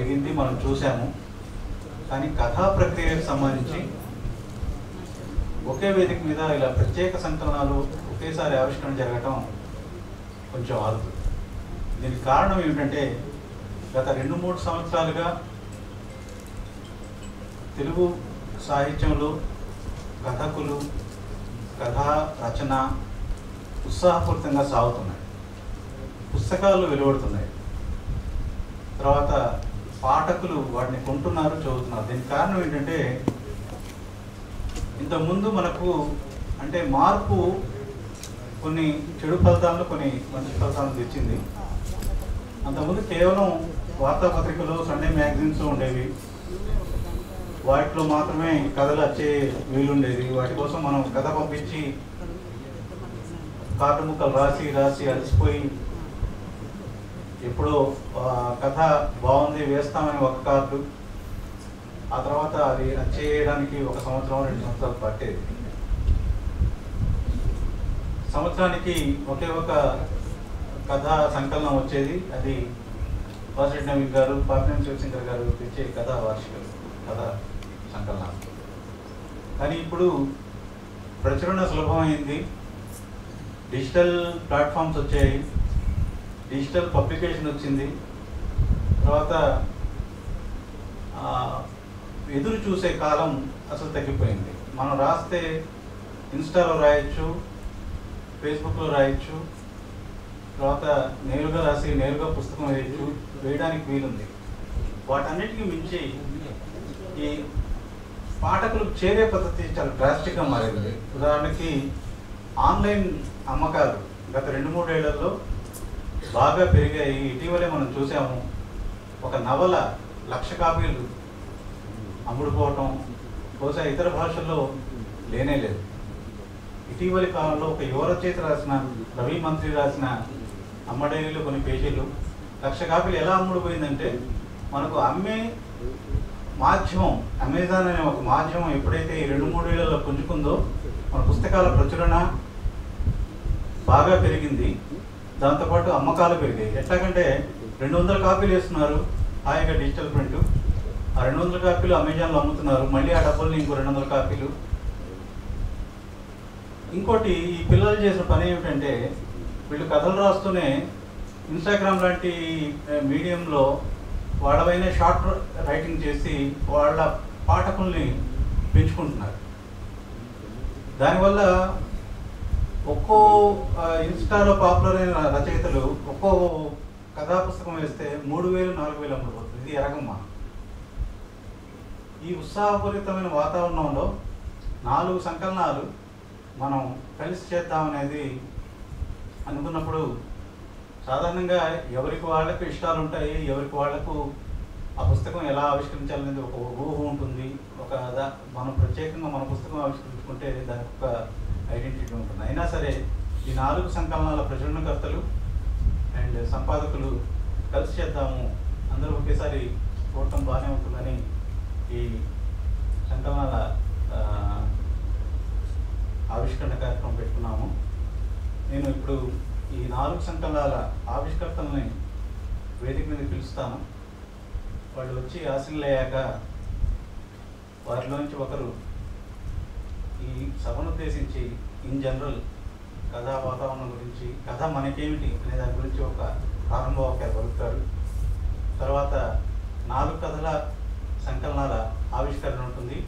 జరిగింది, మనం చూసాము. కానీ కథా ప్రక్రియకు సంబంధించి ఒకే వేదిక మీద ఇలా ప్రత్యేక సంకలనాలు ఒకేసారి ఆవిష్కరణ జరగటం కొంచెం ఆరుదు. దీనికి కారణం ఏమిటంటే గత 2-3 సంవత్సరాలుగా తెలుగు సాహిత్యంలో కథకులు కథా రచన ఉత్సాహపూరితంగా సాగుతున్నాయి, పుస్తకాలు వెలువడుతున్నాయి, తర్వాత పాఠకులు వాటిని కొంటున్నారు, చదువుతున్నారు. దీనికి కారణం ఏంటంటే ఇంతకుముందు మనకు అంటే మార్పు కొన్ని చెడు ఫలితాలను కొన్ని మంచి ఫలితాలను తెచ్చింది. అంతకుముందు కేవలం వార్తాపత్రికలు సండే మ్యాగజైన్స్ ఉండేవి, వాటిలో మాత్రమే కథలు వచ్చే వీలుండేది. వాటి కోసం మనం కథ పంపించి కార్డు ముక్కలు రాసి రాసి అలసిపోయి ఎప్పుడో కథ బాగుంది వేస్తామని ఒక కార్డు, ఆ తర్వాత అది చేయడానికి 1 సంవత్సరం 2 సంవత్సరాలు పట్టేది. సంవత్సరానికి ఒకే ఒక కథా సంకలనం వచ్చేది. అది వాసిరెడ్డి నవీన్ గారు, పాపినేని శివశంకర్ గారు తెచ్చే కథా వార్షికలు, కథా సంకలనాలు. కానీ ఇప్పుడు ప్రచురణ సులభమైంది, డిజిటల్ ప్లాట్ఫామ్స్ వచ్చాయి, డిజిటల్ పబ్లికేషన్ వచ్చింది. తర్వాత ఎదురు చూసే కాలం అసలు తగ్గిపోయింది. మనం రాస్తే ఇన్స్టాలో రాయొచ్చు, ఫేస్బుక్లో రాయొచ్చు, తర్వాత నేరుగా రాసి నేరుగా పుస్తకం వేయడానికి వీలుంది. వాటన్నిటికీ మించి ఈ పాఠకులకు చేరే పద్ధతి చాలా డ్రాస్టిక్గా మారింది. ఉదాహరణకి ఆన్లైన్ అమ్మకాలు గత 2-3 ఏళ్లలో బాగా పెరిగాయి. ఇటీవలే మనం చూసాము, ఒక నవల 1,00,000 కాపీలు అమ్ముడుపోవటం బహుశా ఇతర భాషల్లో లేనే లేదు. ఇటీవలి కాలంలో ఒక యువ రచయిత రాసిన, రవి మంత్రి రాసిన అమ్మ డైరీలో కొన్ని పేజీలు 1,00,000 కాపీలు ఎలా అమ్ముడుపోయిందంటే, మనకు అమ్మే మాధ్యమం అమెజాన్ అనే ఒక మాధ్యమం ఎప్పుడైతే ఈ 2-3 ఏళ్లలో పుంజుకుందో మన పుస్తకాల ప్రచురణ బాగా పెరిగింది, దాంతోపాటు అమ్మకాలు పెరిగాయి. ఎట్లాగంటే 200 కాపీలు వేస్తున్నారు హాయిగా డిజిటల్ ప్రింట్, ఆ 200 కాపీలు అమెజాన్లో అమ్ముతున్నారు, మళ్ళీ ఆ డబ్బుల్ని ఇంకో 200 కాపీలు. ఇంకోటి ఈ పిల్లలు చేసిన పని ఏమిటంటే, వీళ్ళు కథలు రాస్తూనే ఇన్స్టాగ్రామ్ లాంటి మీడియంలో వాళ్ళపైన షార్ట్ రైటింగ్ చేసి వాళ్ళ పాఠకుల్ని పెంచుకుంటున్నారు. దానివల్ల ఒక్కో ఇన్స్టాలో పాపులర్ అయిన రచయితలు ఒక్కో కథా పుస్తకం వేస్తే 3,000-4,000 అమ్ముడుపోతుంది. ఇది ఎరగమ్మా. ఈ ఉత్సాహపూరితమైన వాతావరణంలో 4 సంకలనాలు మనం కలిసి చేద్దామనేది అనుకున్నప్పుడు సాధారణంగా ఎవరికి వాళ్ళకు ఇష్టాలు ఉంటాయి, ఎవరికి వాళ్లకు ఆ పుస్తకం ఎలా ఆవిష్కరించాలనేది ఒక ఊహ ఉంటుంది. మనం ప్రత్యేకంగా మన పుస్తకం ఆవిష్కరించుకుంటే దానికి ఒక ఐడెంటిటీ ఉంటుంది. అయినా సరే ఈ 4 సంకలనాల ప్రచురణకర్తలు అండ్ సంపాదకులు కలిసి చేద్దాము, అందరూ ఒకేసారి చూడటం బాగానే ఉంటుందని ఈ సంకలనాల ఆవిష్కరణ కార్యక్రమం పెట్టుకున్నాము. నేను ఇప్పుడు ఈ 4 సంకలనాల ఆవిష్కర్తలని వేదిక మీద పిలుస్తాను. వాళ్ళు వచ్చి ఆశీనులయ్యాక వారిలోంచి ఒకరు ఈ సభను ఉద్దేశించి ఇన్ జనరల్ కథా వాతావరణం గురించి, కథ మనకేమిటి అనే దాని గురించి ఒక ప్రారంభ వాక్యాలు పలుకుతారు. తర్వాత 4 కథల సంకలనాల ఆవిష్కరణ ఉంటుంది.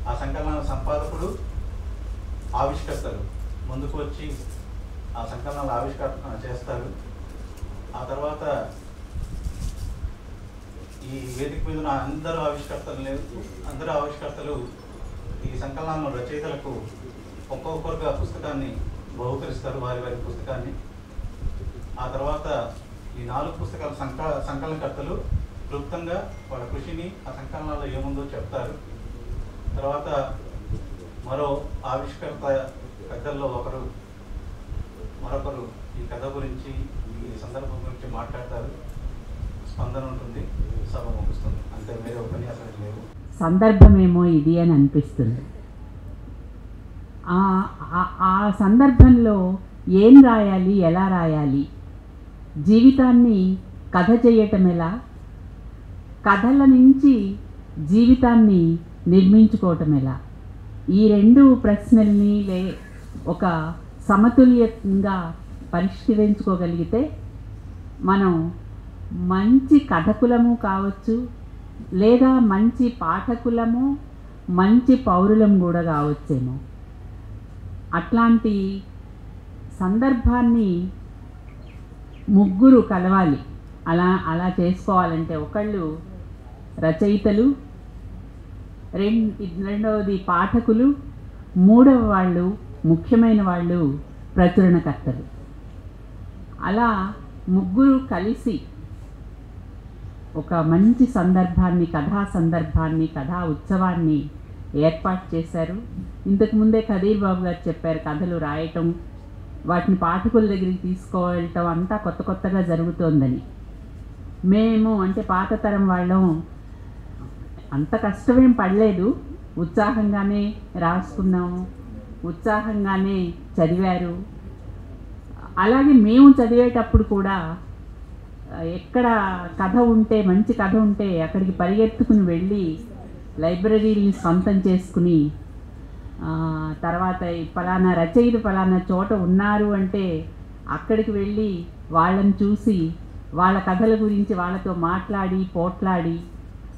ఆ సంకలనాల సంపాదకుడు, ఆవిష్కర్తలు ముందుకు వచ్చి ఆ సంకలనాల ఆవిష్కరణ చేస్తారు. ఆ తర్వాత ఈ వేదిక మీద ఉన్న అందరూ ఆవిష్కర్తలు ఈ సంకలనాల రచయితలకు ఒక్కొక్కరుగా పుస్తకాన్ని బహుకరిస్తారు, వారి వారి పుస్తకాన్ని. ఆ తర్వాత ఈ 4 పుస్తకాల సంకలనకర్తలు క్లుప్తంగా వాళ్ళ కృషిని ఆ సంకలనాల్లో ఏముందో చెప్తారు. తర్వాత మరో ఆవిష్కర్త పెద్దల్లో మరొకరు ఈ కథ గురించి, ఈ సందర్భం గురించి మాట్లాడతారు. స్పందన ఉంటుంది, సభ ముగుస్తుంది. అంతే, వేరే ఉపన్యాసాలు లేవు. సందర్భమేమో ఇది అని అనిపిస్తుంది. ఆ సందర్భంలో ఏం రాయాలి, ఎలా రాయాలి, జీవితాన్ని కథ చేయటం ఎలా, కథల నుంచి జీవితాన్ని నిర్మించుకోవటం ఎలా? ఈ రెండు ప్రశ్నల్ని ఒక సమతుల్యంగా పరిష్కరించుకోగలిగితే మనం మంచి కథకులము కావచ్చు, లేదా మంచి పాఠకులము, మంచి పౌరులం కూడా కావచ్చేమో. అట్లాంటి సందర్భాన్ని ముగ్గురు కలవాలి. అలా చేసుకోవాలంటే ఒకళ్ళు రచయితలు, రెండవది పాఠకులు, మూడవ వాళ్ళు ముఖ్యమైన వాళ్ళు ప్రచురణకర్తలు. అలా ముగ్గురు కలిసి ఒక మంచి సందర్భాన్ని, కథా సందర్భాన్ని, కథా ఉత్సవాన్ని ఏర్పాటు చేశారు. ఇంతకుముందే కదీర్ బాబు గారు చెప్పారు, కథలు రాయటం, వాటిని పాఠకుల దగ్గరికి తీసుకువెళ్ళటం అంతా కొత్త కొత్తగా జరుగుతోందని. మేము అంటే పాత తరం వాళ్ళం అంత కష్టమేం పడలేదు, ఉత్సాహంగానే రాసుకున్నాము, ఉత్సాహంగానే చదివారు. అలాగే మేము చదివేటప్పుడు కూడా ఎక్కడ కథ ఉంటే, మంచి కథ ఉంటే అక్కడికి పరిగెత్తుకుని వెళ్ళి లైబ్రరీని సొంతం చేసుకుని, తర్వాత ఫలానా రచయిత ఫలానా చోట ఉన్నారు అంటే అక్కడికి వెళ్ళి వాళ్ళని చూసి వాళ్ళ కథల గురించి వాళ్ళతో మాట్లాడి పోట్లాడి,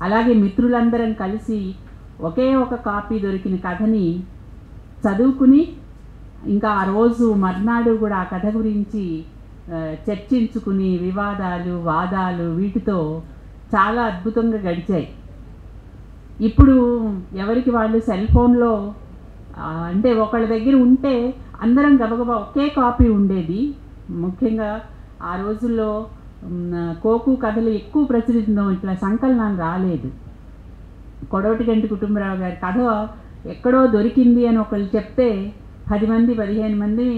అలాగే మిత్రులందరం కలిసి ఒకే ఒక కాపీ దొరికిన కథని చదువుకుని ఇంకా ఆ రోజు మర్నాడు కూడా ఆ కథ గురించి చర్చించుకుని వివాదాలు, వాదాలు వీటితో చాలా అద్భుతంగా గడిచాయి. ఇప్పుడు ఎవరికి వాళ్ళు సెల్ ఫోన్లో అంటే ఒకళ్ళ దగ్గర ఉంటే అందరం గబగబా ఒకే కాపీ ఉండేది. ముఖ్యంగా ఆ రోజుల్లో కోకు కథలు ఎక్కువ ప్రచురితం, ఇట్లా సంకలనాలు రాలేదు. కొడవటిగంటి కుటుంబరావు గారి కథ ఎక్కడో దొరికింది అని ఒకళ్ళు చెప్తే 10 మంది 15 మంది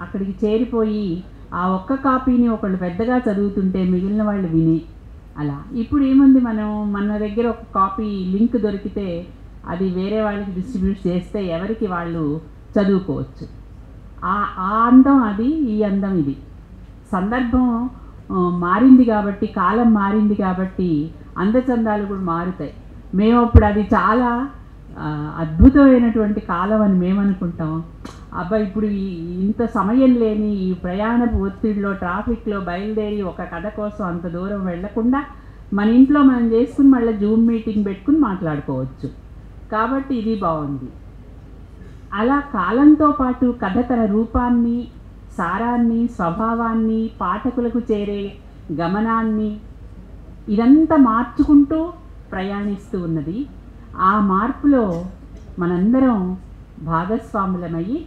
అక్కడికి చేరిపోయి ఆ ఒక్క కాపీని ఒకళ్ళు పెద్దగా చదువుతుంటే మిగిలిన వాళ్ళు విని అలా. ఇప్పుడు ఏముంది, మన దగ్గర ఒక కాపీ లింక్ దొరికితే అది వేరే వాళ్ళకి డిస్ట్రిబ్యూట్ చేస్తే ఎవరికి వాళ్ళు చదువుకోవచ్చు. ఆ అందం అది, ఈ అందం ఇది. సందర్భం మారింది కాబట్టి, కాలం మారింది కాబట్టి అందచందాలు కూడా మారుతాయి. మేము అప్పుడు అది చాలా అద్భుతమైనటువంటి కాలం అని మేము అనుకుంటాం. అబ్బా ఇప్పుడు ఇంత సమయం లేని ఈ ప్రయాణపు ఒత్తిడిలో, ట్రాఫిక్లో బయలుదేరి ఒక కథ కోసం అంత దూరం వెళ్లకుండా మన ఇంట్లో మనం చేసుకుని మళ్ళీ జూమ్ మీటింగ్ పెట్టుకుని మాట్లాడుకోవచ్చు. కాబట్టి ఇది బాగుంది. అలా కాలంతో పాటు కథ తన రూపాన్ని, సారాన్ని, స్వభావాన్ని, పాఠకులకు చేరే గమనాన్ని ఇదంతా మార్చుకుంటూ ప్రయాణిస్తూ ఉన్నది. ఆ మార్పులో మనందరం భాగస్వాములమయ్యి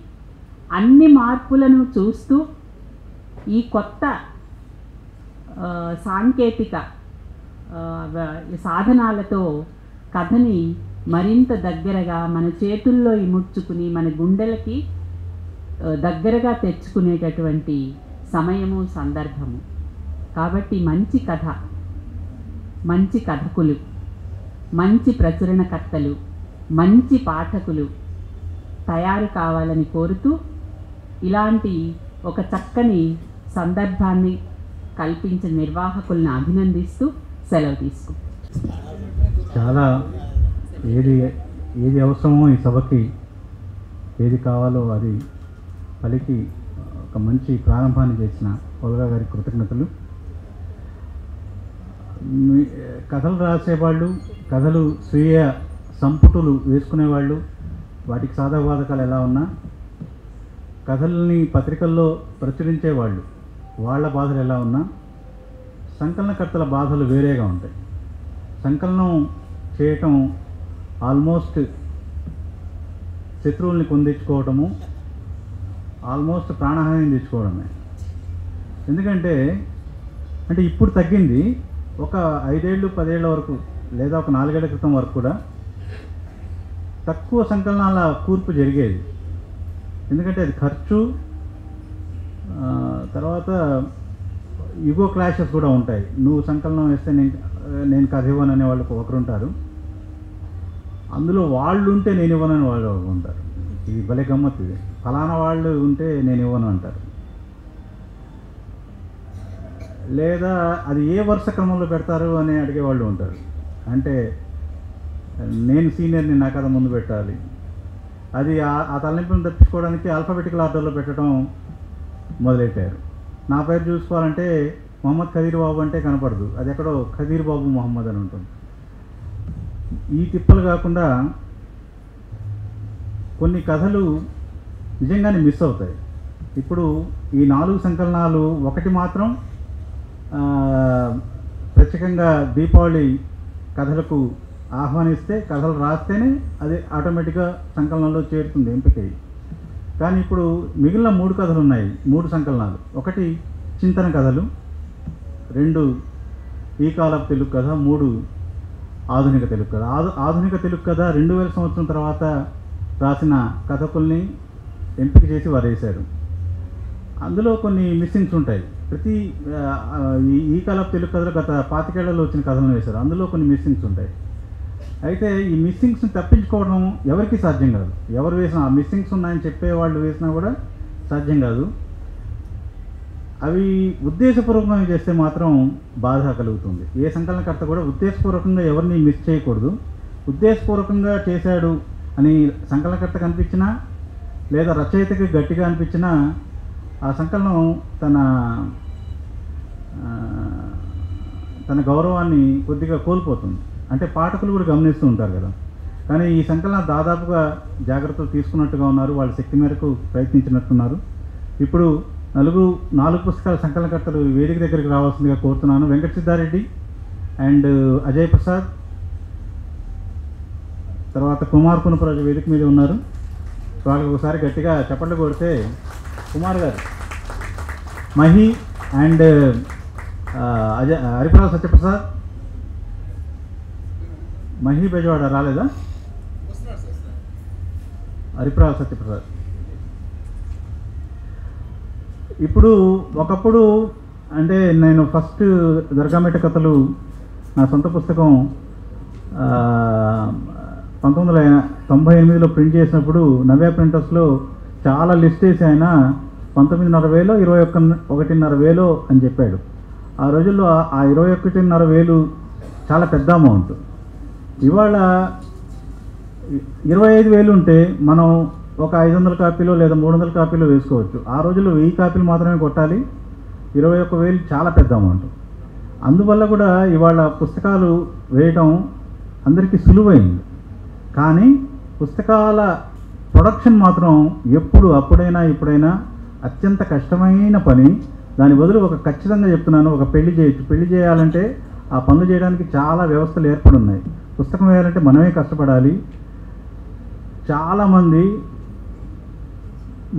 అన్ని మార్పులను చూస్తూ ఈ కొత్త సాంకేతిక సాధనాలతో కథని మరింత దగ్గరగా మన చేతుల్లో ఇముడ్చుకుని మన గుండెలకి దగ్గరగా తెచ్చుకునేటటువంటి సమయము, సందర్భము. కాబట్టి మంచి కథ, మంచి కథకులు, మంచి ప్రచురణకర్తలు, మంచి పాఠకులు తయారు కావాలని కోరుతూ ఇలాంటి ఒక చక్కని సందర్భాన్ని కల్పించిన నిర్వాహకులను అభినందిస్తూ సెలవు తీసుకుంటాం. చాలా ఏది అవసరమో ఈ సభకి, ఏది కావాలో అది పలికి ఒక మంచి ప్రారంభాన్ని చేసిన పొలగా గారి కృతజ్ఞతలు. కథలు రాసేవాళ్ళు, కథలు స్వీయ సంపుటులు వేసుకునేవాళ్ళు, వాటికి సాధకబాధకాలు ఎలా ఉన్నా కథల్ని పత్రికల్లో ప్రచురించేవాళ్ళు, వాళ్ళ బాధలు ఎలా ఉన్నా సంకలనకర్తల బాధలు వేరేగా ఉంటాయి. సంకలనం చేయటం ఆల్మోస్ట్ శత్రువుల్ని కొందించుకోవటము, ఆల్మోస్ట్ ప్రాణహాని తెచ్చుకోవడమే. ఎందుకంటే ఇప్పుడు తగ్గింది. ఒక 5 ఏళ్ళు 10 ఏళ్ళ వరకు లేదా ఒక 4 ఏళ్ల క్రితం వరకు కూడా తక్కువ సంకలనాల కూర్పు జరిగేది. ఎందుకంటే అది ఖర్చు, తర్వాత యుగో క్లాషెస్ కూడా ఉంటాయి. నువ్వు సంకలనం వేస్తే నేను కథ ఇవ్వను అనే వాళ్ళు ఒకరు ఉంటారు, అందులో వాళ్ళు ఉంటే నేను ఇవ్వనని వాళ్ళు ఉంటారు. ఇది భలే గమ్మత్తు. ఇది ఫలానా వాళ్ళు ఉంటే నేను ఇవ్వను అంటారు. లేదా అది ఏ వరుస క్రమంలో పెడతారు అని అడిగేవాళ్ళు ఉంటారు. అంటే నేను సీనియర్ని నా కథ ముందు పెట్టాలి, అది ఆ తలనొప్పిని తప్పించుకోవడానికి ఆల్ఫాబెటికల్ ఆర్డర్లో పెట్టడం మొదలెట్టారు. నా పేరు చూసుకోవాలంటే మొహమ్మద్ ఖదీర్ బాబు అంటే కనపడదు, అది ఎక్కడో ఖదీర్ బాబు మొహమ్మద్ అని ఉంటుంది. ఈ తిప్పలు కాకుండా కొన్ని కథలు నిజంగానే మిస్ అవుతాయి. ఇప్పుడు ఈ 4 సంకలనాలు ఒకటి మాత్రం ప్రత్యేకంగా దీపావళి కథలకు ఆహ్వానిస్తే, కథలు రాస్తేనే అది ఆటోమేటిక్గా సంకలనంలో చేరుతుంది ఎంపికై. కానీ ఇప్పుడు మిగిలిన 3 కథలు ఉన్నాయి, 3 సంకలనాలు. ఒకటి చింతన కథలు, 2 ఈ కాలపు తెలుగు కథ, 3 ఆధునిక తెలుగు కథ. ఆధునిక తెలుగు కథ 2000 సంవత్సరం తర్వాత రాసిన కథకుల్ని ఎంపిక చేసి వారేశారు. అందులో కొన్ని మిస్సింగ్స్ ఉంటాయి. ప్రతి ఈ కాలపు తెలుగు కథలు గత 25 ఏళ్లలో వచ్చిన కథలను వేశారు, అందులో కొన్ని మిస్సింగ్స్ ఉంటాయి. అయితే ఈ మిస్సింగ్స్ని తప్పించుకోవడం ఎవరికి సాధ్యం కాదు. ఎవరు వేసినా ఆ మిస్సింగ్స్ ఉన్నాయని చెప్పేవాళ్ళు వేసినా కూడా సాధ్యం కాదు. అవి ఉద్దేశపూర్వకంగా చేస్తే మాత్రం బాధ కలుగుతుంది. ఏ సంకలనకర్త కూడా ఉద్దేశపూర్వకంగా ఎవరిని మిస్ చేయకూడదు. ఉద్దేశపూర్వకంగా చేశాడు అని సంకలనకర్త కనిపించినా, లేదా రచయితకి గట్టిగా అనిపించినా, ఆ సంకలనం తన గౌరవాన్ని కొద్దిగా కోల్పోతుంది. అంటే పాఠకులు కూడా గమనిస్తూ ఉంటారు కదా. కానీ ఈ సంకలనం దాదాపుగా జాగ్రత్తలు తీసుకున్నట్టుగా ఉన్నారు, వాళ్ళ శక్తి మేరకు ప్రయత్నించినట్టున్నారు. ఇప్పుడు 4 పుస్తకాల సంకలనకర్తలు వేదిక దగ్గరికి రావాల్సిందిగా కోరుతున్నాను. వెంకట సిద్ధారెడ్డి అండ్ అజయ్ ప్రసాద్, తర్వాత కుమార్ పునపరాజు వేదిక మీద ఉన్నారు. వాళ్ళకి ఒకసారి గట్టిగా చప్పట్లు కొడితే కుమార్ గారు, మహి అండ్ హరిప్రసాద్ సత్యప్రసాద్, మహి బెజవాడ రాలేదా? హరిప్రసాద్ సత్యప్రసాద్. ఇప్పుడు ఒకప్పుడు అంటే నేను ఫస్ట్ దర్గామెట్ట కథలు నా సొంత పుస్తకం 1998లో ప్రింట్ చేసినప్పుడు నవ్య ప్రింటర్స్లో చాలా లిస్ట్ వేసి ఆయన 19,500 21,500 అని చెప్పాడు. ఆ రోజుల్లో ఆ 21,500 చాలా పెద్ద అమౌంట్. ఇవాళ 25,000 ఉంటే మనం ఒక 500 కాపీలో లేదా 300 కాపీలో వేసుకోవచ్చు. ఆ రోజుల్లో 1000 కాపీలు మాత్రమే కొట్టాలి. 21,000 చాలా పెద్ద అమౌంట్. అందువల్ల కూడా ఇవాళ పుస్తకాలు వేయటం అందరికీ సులువైంది. కానీ పుస్తకాల ప్రొడక్షన్ మాత్రం అప్పుడైనా ఇప్పుడైనా అత్యంత కష్టమైన పని. దాని బదులు ఖచ్చితంగా చెప్తున్నాను, ఒక పెళ్లి చేయొచ్చు. పెళ్లి చేయాలంటే ఆ పనులు చేయడానికి చాలా వ్యవస్థలు ఏర్పడి ఉన్నాయి. పుస్తకం వేయాలంటే మనమే కష్టపడాలి. చాలామంది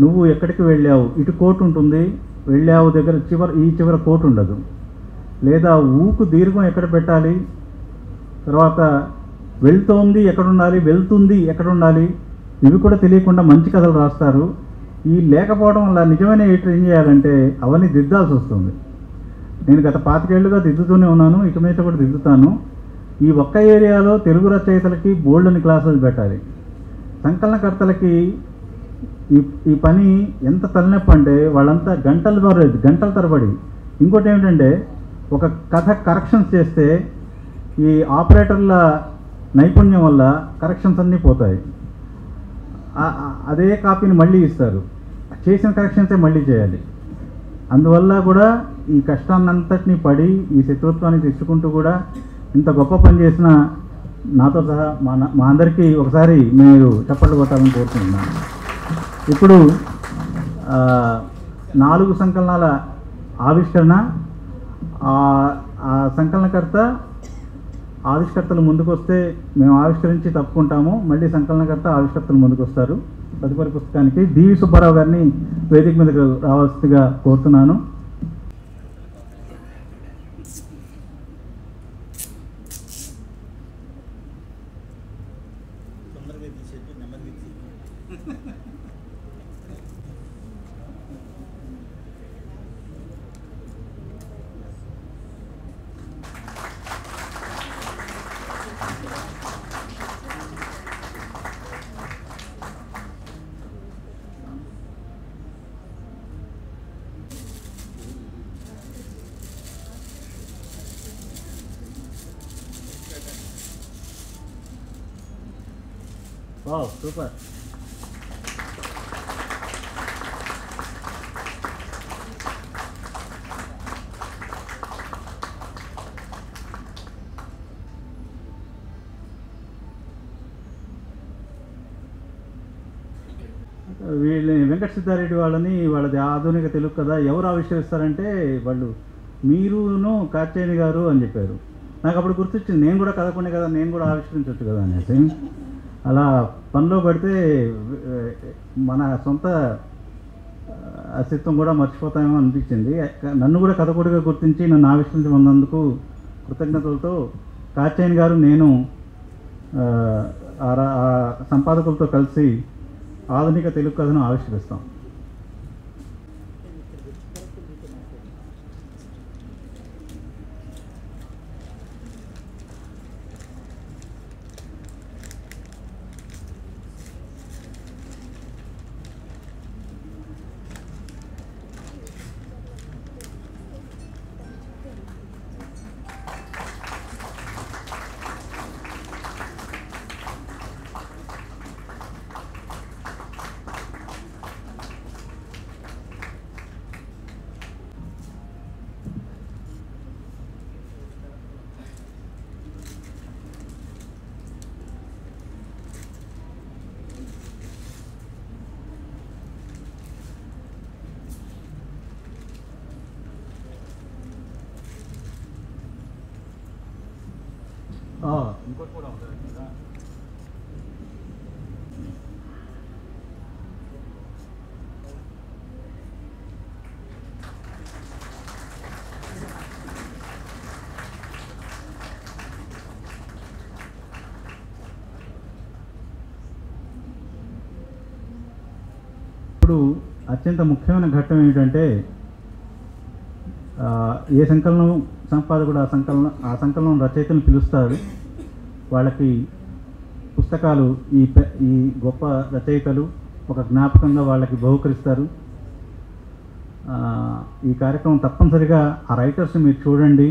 నువ్వు ఎక్కడికి వెళ్ళావు, ఇటు కోర్టు ఉంటుంది, వెళ్ళావు దగ్గర చివర కోర్టు ఉండదు, లేదా ఊకు దీర్ఘం ఎక్కడ పెట్టాలి, తర్వాత వెళ్తోంది ఎక్కడ ఉండాలి, వెళ్తుంది ఎక్కడ ఉండాలి, ఇవి కూడా తెలియకుండా మంచి కథలు రాస్తారు. ఈ లేకపోవడం వల్ల నిజమైన ఎడిటర్ ఏం చేయాలంటే అవన్నీ దిద్దాల్సి వస్తుంది. నేను గత 25 ఏళ్ళుగా దిద్దుతూనే ఉన్నాను, ఇక మీద కూడా దిద్దుతాను. ఈ ఒక్క ఏరియాలో తెలుగు రచయితలకి బోల్డని క్లాసులు పెట్టాలి. సంకలనకర్తలకి ఈ పని ఎంత తలనొప్పి అంటే వాళ్ళంతా గంటల తరబడి. ఇంకోటి ఏమిటంటే ఒక కథ కరెక్షన్స్ చేస్తే ఈ ఆపరేటర్ల నైపుణ్యం వల్ల కరెక్షన్స్ అన్నీ పోతాయి. అదే కాపీని మళ్ళీ ఇస్తారు, చేసిన కరెక్షన్సే మళ్ళీ చేయాలి. అందువల్ల కూడా ఈ కష్టాన్నంతటినీ పడి ఈ శత్రుత్వాన్ని తెచ్చుకుంటూ కూడా ఇంత గొప్ప పని చేసిన నాతో సహా మా అందరికీ ఒకసారి మీరు చప్పట్లు కొట్టాలని కోరుకుంటున్నాను. ఇప్పుడు 4 సంకలనాల ఆవిష్కరణ. ఆ సంకలనకర్త ఆవిష్కర్తలు ముందుకు వస్తే మేము ఆవిష్కరించి తప్పుకుంటాము, మళ్ళీ సంకలనకర్త ఆవిష్కర్తలు ముందుకు వస్తారు. తదుపరి పుస్తకానికి డివి సుబ్బారావు గారిని వేదిక మీదకు రావాల్సిందిగా కోరుతున్నాను. Wow, super. వీళ్ళని వెంకట సిద్ధారెడ్డి వాళ్ళది ఆధునిక తెలుగు కథ ఎవరు ఆవిష్కరిస్తారంటే వాళ్ళు మీరును కాచేని గారు అని చెప్పారు. నాకు అప్పుడు గుర్తొచ్చింది, నేను కూడా కథకునే కదా, నేను కూడా ఆవిష్కరించవచ్చు కదా అనేసి. అలా పనిలో పడితే మన సొంత అస్తిత్వం కూడా మర్చిపోతామేమో అనిపించింది. నన్ను కూడా కథకుడిగా గుర్తించి నన్ను ఆవిష్కరించమన్నందుకు కృతజ్ఞతలతో కాచేని గారు నేను సంపాదకులతో కలిసి ఆధునిక తెలుగు కథను ఆవిష్కరిస్తాం. ఇంకోటి కూడా ఉంటుంది కదా. ఇప్పుడు అత్యంత ముఖ్యమైన ఘట్టం ఏమిటంటే ఏ సంకలనం సంపాదకుడు ఆ సంకలనం రచయితలను పిలుస్తారు. వాళ్ళకి పుస్తకాలు ఈ గొప్ప రచయితలు ఒక జ్ఞాపకంగా వాళ్ళకి బహుకరిస్తారు. ఈ కార్యక్రమం తప్పనిసరిగా ఆ రైటర్స్ని మీరు చూడండి,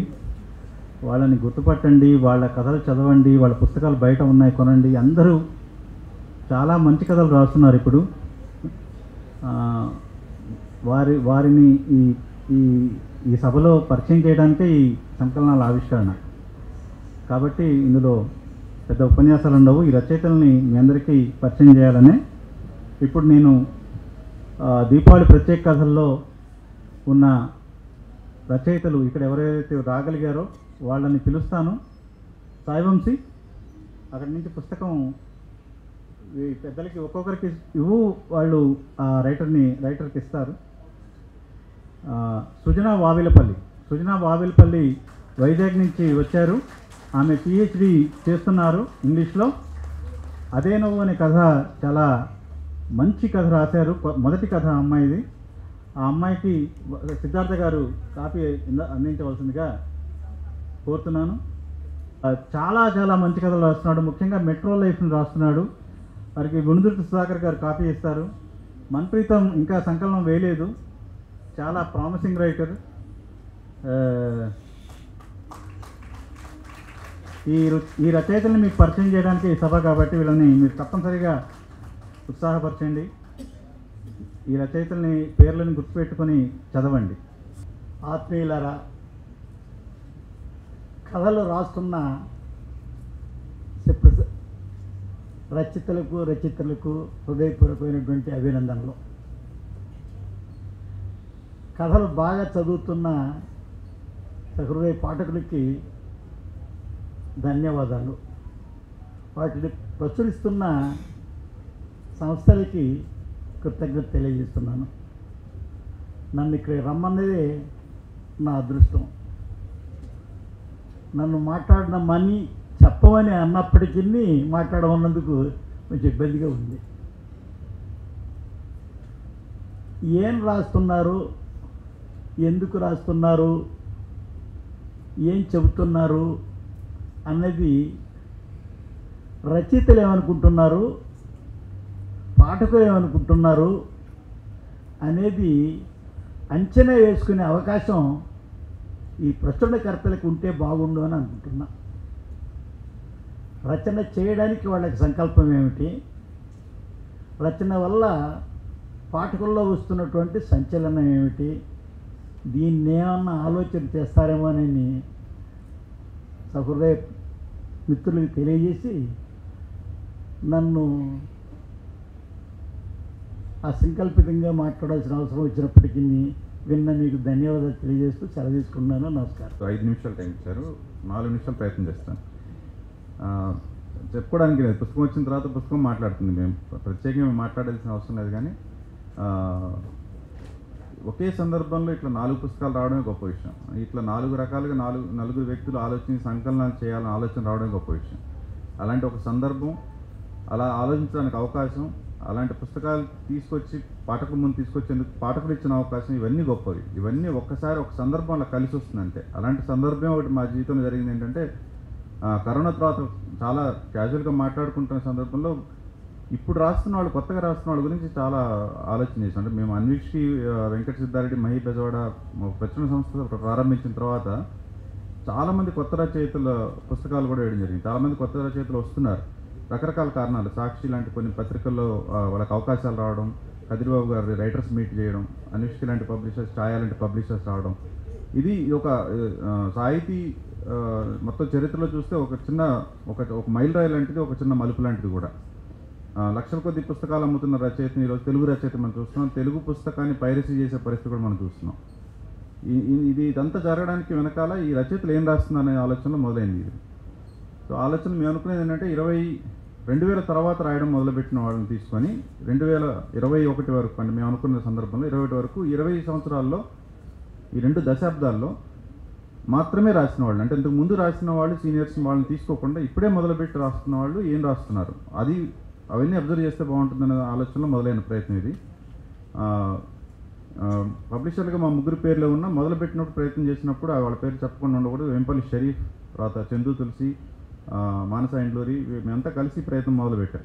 వాళ్ళని గుర్తుపట్టండి, వాళ్ళ కథలు చదవండి, వాళ్ళ పుస్తకాలు బయట ఉన్నాయి కొనండి. అందరూ చాలా మంచి కథలు రాస్తున్నారు ఇప్పుడు. వారిని ఈ సభలో పరిచయం చేయడానికే ఈ సంకలనాల ఆవిష్కరణ. కాబట్టి ఇందులో పెద్ద ఉపన్యాసాలు ఉండవు. ఈ రచయితల్ని మీ అందరికీ పరిచయం చేయాలనే ఇప్పుడు నేను దీపావళి ప్రత్యేక కథల్లో ఉన్న రచయితలు ఇక్కడ ఎవరైతే రాగలిగారో వాళ్ళని పిలుస్తాను. సాయివంశీ అక్కడి నుంచి పుస్తకం ఈ పెద్దలకి ఒక్కొక్కరికి వాళ్ళు ఆ రైటర్కి ఇస్తారు. సృజన వావిలపల్లి వైజాగ్ నుంచి వచ్చారు. ఆమె PhD చేస్తున్నారు ఇంగ్లీష్లో. అదే నువ్వు అనే కథ చాలా మంచి కథ రాశారు, మొదటి కథ అమ్మాయిది. ఆ అమ్మాయికి సిద్ధార్థ గారు కాపీ అందించవలసిందిగా కోరుతున్నాను. చాలా చాలా మంచి కథలు రాస్తున్నాడు, ముఖ్యంగా మెట్రో లైఫ్ని రాస్తున్నాడు. వారికి గుణదుర్తి సుధాకర్ గారు కాపీ ఇస్తారు. మన్ప్రీతం ఇంకా సంకలనం వేయలేదు, చాలా ప్రామిసింగ్ రైటర్. ఈ రచయితల్ని మీకు పరిచయం చేయడానికి ఈ సభ కాబట్టి వీళ్ళని మీరు తప్పనిసరిగా ఉత్సాహపరచండి. ఈ రచయితల్ని పేర్లను గుర్తుపెట్టుకొని చదవండి. ఆత్మీయులారా, కథలు రాస్తున్న రచయితలకు హృదయపూర్వకమైనటువంటి అభినందనలు. కథలు బాగా చదువుతున్న హృదయ పాఠకులకి ధన్యవాదాలు. వాటిని ప్రచురిస్తున్న సంస్థలకి కృతజ్ఞత తెలియజేస్తున్నాను. నన్ను ఇక్కడ రమ్మన్నదే నా అదృష్టం. నన్ను మాట్లాడిన మనీ చెప్పమని అన్నప్పటికీ మాట్లాడమన్నందుకు కొంచెం ఇబ్బందిగా ఉంది. ఏం రాస్తున్నారు, ఎందుకు రాస్తున్నారు, ఏం చెబుతున్నారు అన్నది రచయితలు ఏమనుకుంటున్నారు, పాఠకులు ఏమనుకుంటున్నారు అనేది అంచనా వేసుకునే అవకాశం ఈ ప్రచురణకర్తలకు ఉంటే బాగుండు అని అనుకుంటున్నా. రచన చేయడానికి వాళ్ళకి సంకల్పం ఏమిటి, రచన వల్ల పాఠకుల్లో వస్తున్నటువంటి సంచలనం ఏమిటి, దీన్ని ఏమన్నా ఆలోచన చేస్తారేమోనని సహృదయ మిత్రులకు తెలియజేసి నన్ను అసంకల్పితంగా మాట్లాడాల్సిన అవసరం వచ్చినప్పటికీ విన్న మీకు ధన్యవాదాలు తెలియజేస్తూ సెలవు తీసుకున్నాను. నమస్కారం. 5 నిమిషాలు టైం ఇచ్చారు, 4 నిమిషాలు ప్రయత్నం చేస్తాను. చెప్పుకోవడానికి లేదు, పుస్తకం వచ్చిన తర్వాత పుస్తకం మాట్లాడుతుంది. మేము ప్రత్యేకంగా మాట్లాడాల్సిన అవసరం లేదు. కానీ ఒకే సందర్భంలో ఇట్లా 4 పుస్తకాలు రావడమే గొప్ప విషయం. ఇట్లా 4 రకాలుగా నలుగురు వ్యక్తులు ఆలోచించి సంకలనాలు చేయాలని ఆలోచన రావడమే గొప్ప విషయం. అలాంటి ఒక సందర్భం, అలా ఆలోచించడానికి అవకాశం, అలాంటి పుస్తకాలు తీసుకొచ్చి పాఠకుల ముందు తీసుకొచ్చేందుకు పాఠకులు ఇచ్చిన అవకాశం, ఇవన్నీ గొప్పవి. ఇవన్నీ ఒక్కసారి ఒక సందర్భం అలా కలిసి వస్తుందంటే. అలాంటి సందర్భం ఒకటి మా జీవితంలో జరిగింది. ఏంటంటే కరోనా తర్వాత చాలా క్యాజువల్గా మాట్లాడుకుంటున్న సందర్భంలో ఇప్పుడు రాస్తున్న వాళ్ళు, కొత్తగా రాస్తున్న వాళ్ళ గురించి చాలా ఆలోచన చేసాం. అంటే మేము అన్వీక్షి వెంకట సిద్ధారెడ్డి మహి బెజవాడ ప్రచురణ సంస్థ ప్రారంభించిన తర్వాత చాలామంది కొత్త రచయితల పుస్తకాలు కూడా వేయడం జరిగింది. చాలామంది కొత్త రచయితలు వస్తున్నారు, రకరకాల కారణాలు. సాక్షి లాంటి కొన్ని పత్రికల్లో వాళ్ళకి అవకాశాలు రావడం, కదిరిబాబు గారి రైటర్స్ మీట్ చేయడం, అన్వీక్షి లాంటి పబ్లిషర్స్, ఛాయా లాంటి పబ్లిషర్స్ రావడం, ఇది ఒక సాహితీ మొత్తం చరిత్రలో చూస్తే ఒక మైల్ రాయి లాంటిది, ఒక చిన్న మలుపు లాంటిది కూడా. లక్షల కొద్ది పుస్తకాలు అమ్ముతున్న రచయితని ఈరోజు తెలుగు రచయిత మనం చూస్తున్నాం. తెలుగు పుస్తకాన్ని పైరసీ చేసే పరిస్థితి కూడా మనం చూస్తున్నాం. ఇదంతా జరగడానికి వెనకాల ఈ రచయితలు ఏం రాస్తున్నారు అనే ఆలోచనలో మొదలైంది ఇది. సో ఆలోచన మేము అనుకునేది ఏంటంటే 2000 తర్వాత రాయడం మొదలుపెట్టిన వాళ్ళని తీసుకొని 2021 వరకు, అంటే మేము అనుకున్న సందర్భంలో 21 వరకు 20 సంవత్సరాల్లో, ఈ 2 దశాబ్దాల్లో మాత్రమే రాసిన వాళ్ళు, అంటే ఇంతకు ముందు రాసిన వాళ్ళు సీనియర్స్ వాళ్ళని తీసుకోకుండా ఇప్పుడే మొదలుపెట్టి రాస్తున్న వాళ్ళు ఏం రాస్తున్నారు, అవన్నీ అబ్జర్వ్ చేస్తే బాగుంటుందనే ఆలోచనలో మొదలైన ప్రయత్నం ఇది. పబ్లిషర్లుగా మా 3 పేర్లు ఉన్న మొదలుపెట్టినప్పుడు ప్రయత్నం చేసినప్పుడు వాళ్ళ పేరు చెప్పకుండా ఉండకూడదు. వెంపల్లి షరీఫ్, తర్వాత చందు తులసి, మానస ఇండ్లూరి, మేమంతా కలిసి ప్రయత్నం మొదలుపెట్టాం.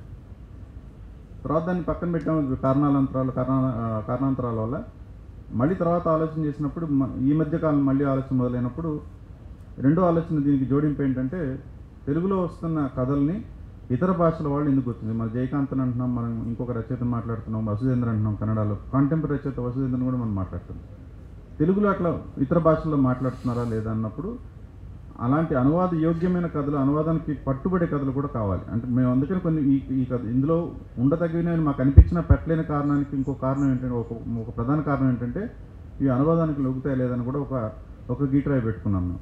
తర్వాత దాన్ని పక్కన పెట్టాము కారణాంతరాల వల్ల. మళ్ళీ తర్వాత ఆలోచన చేసినప్పుడు ఈ మధ్యకాలం మళ్ళీ ఆలోచన మొదలైనప్పుడు రెండో ఆలోచన దీనికి జోడింపు ఏంటంటే, తెలుగులో వస్తున్న కథల్ని ఇతర భాషల వాళ్ళు ఎందుకు వచ్చింది. మన జయకాంతన్ అంటున్నాం, మనం ఇంకొక రచయితను మాట్లాడుతున్నాం, వసుధేంద్ర అంటున్నాం, కన్నడలో కాంటెంపరీ రచయిత వసుధేంద్రను కూడా మనం మాట్లాడుతున్నాం. తెలుగులో అట్లా ఇతర భాషల్లో మాట్లాడుతున్నారా లేదా అన్నప్పుడు అలాంటి అనువాద యోగ్యమైన కథలు, అనువాదానికి పట్టుబడే కథలు కూడా కావాలి. అంటే మేము అందుకని కొన్ని ఈ కథ ఇందులో ఉండదగినవి మాకు అనిపించిన పెట్టలేని కారణానికి ఇంకో కారణం ఏంటంటే, ఒక ప్రధాన కారణం ఏంటంటే ఇవి అనువాదానికి లొగుతాయి లేదని కూడా ఒక గీట్రాయి పెట్టుకున్నాం మేము.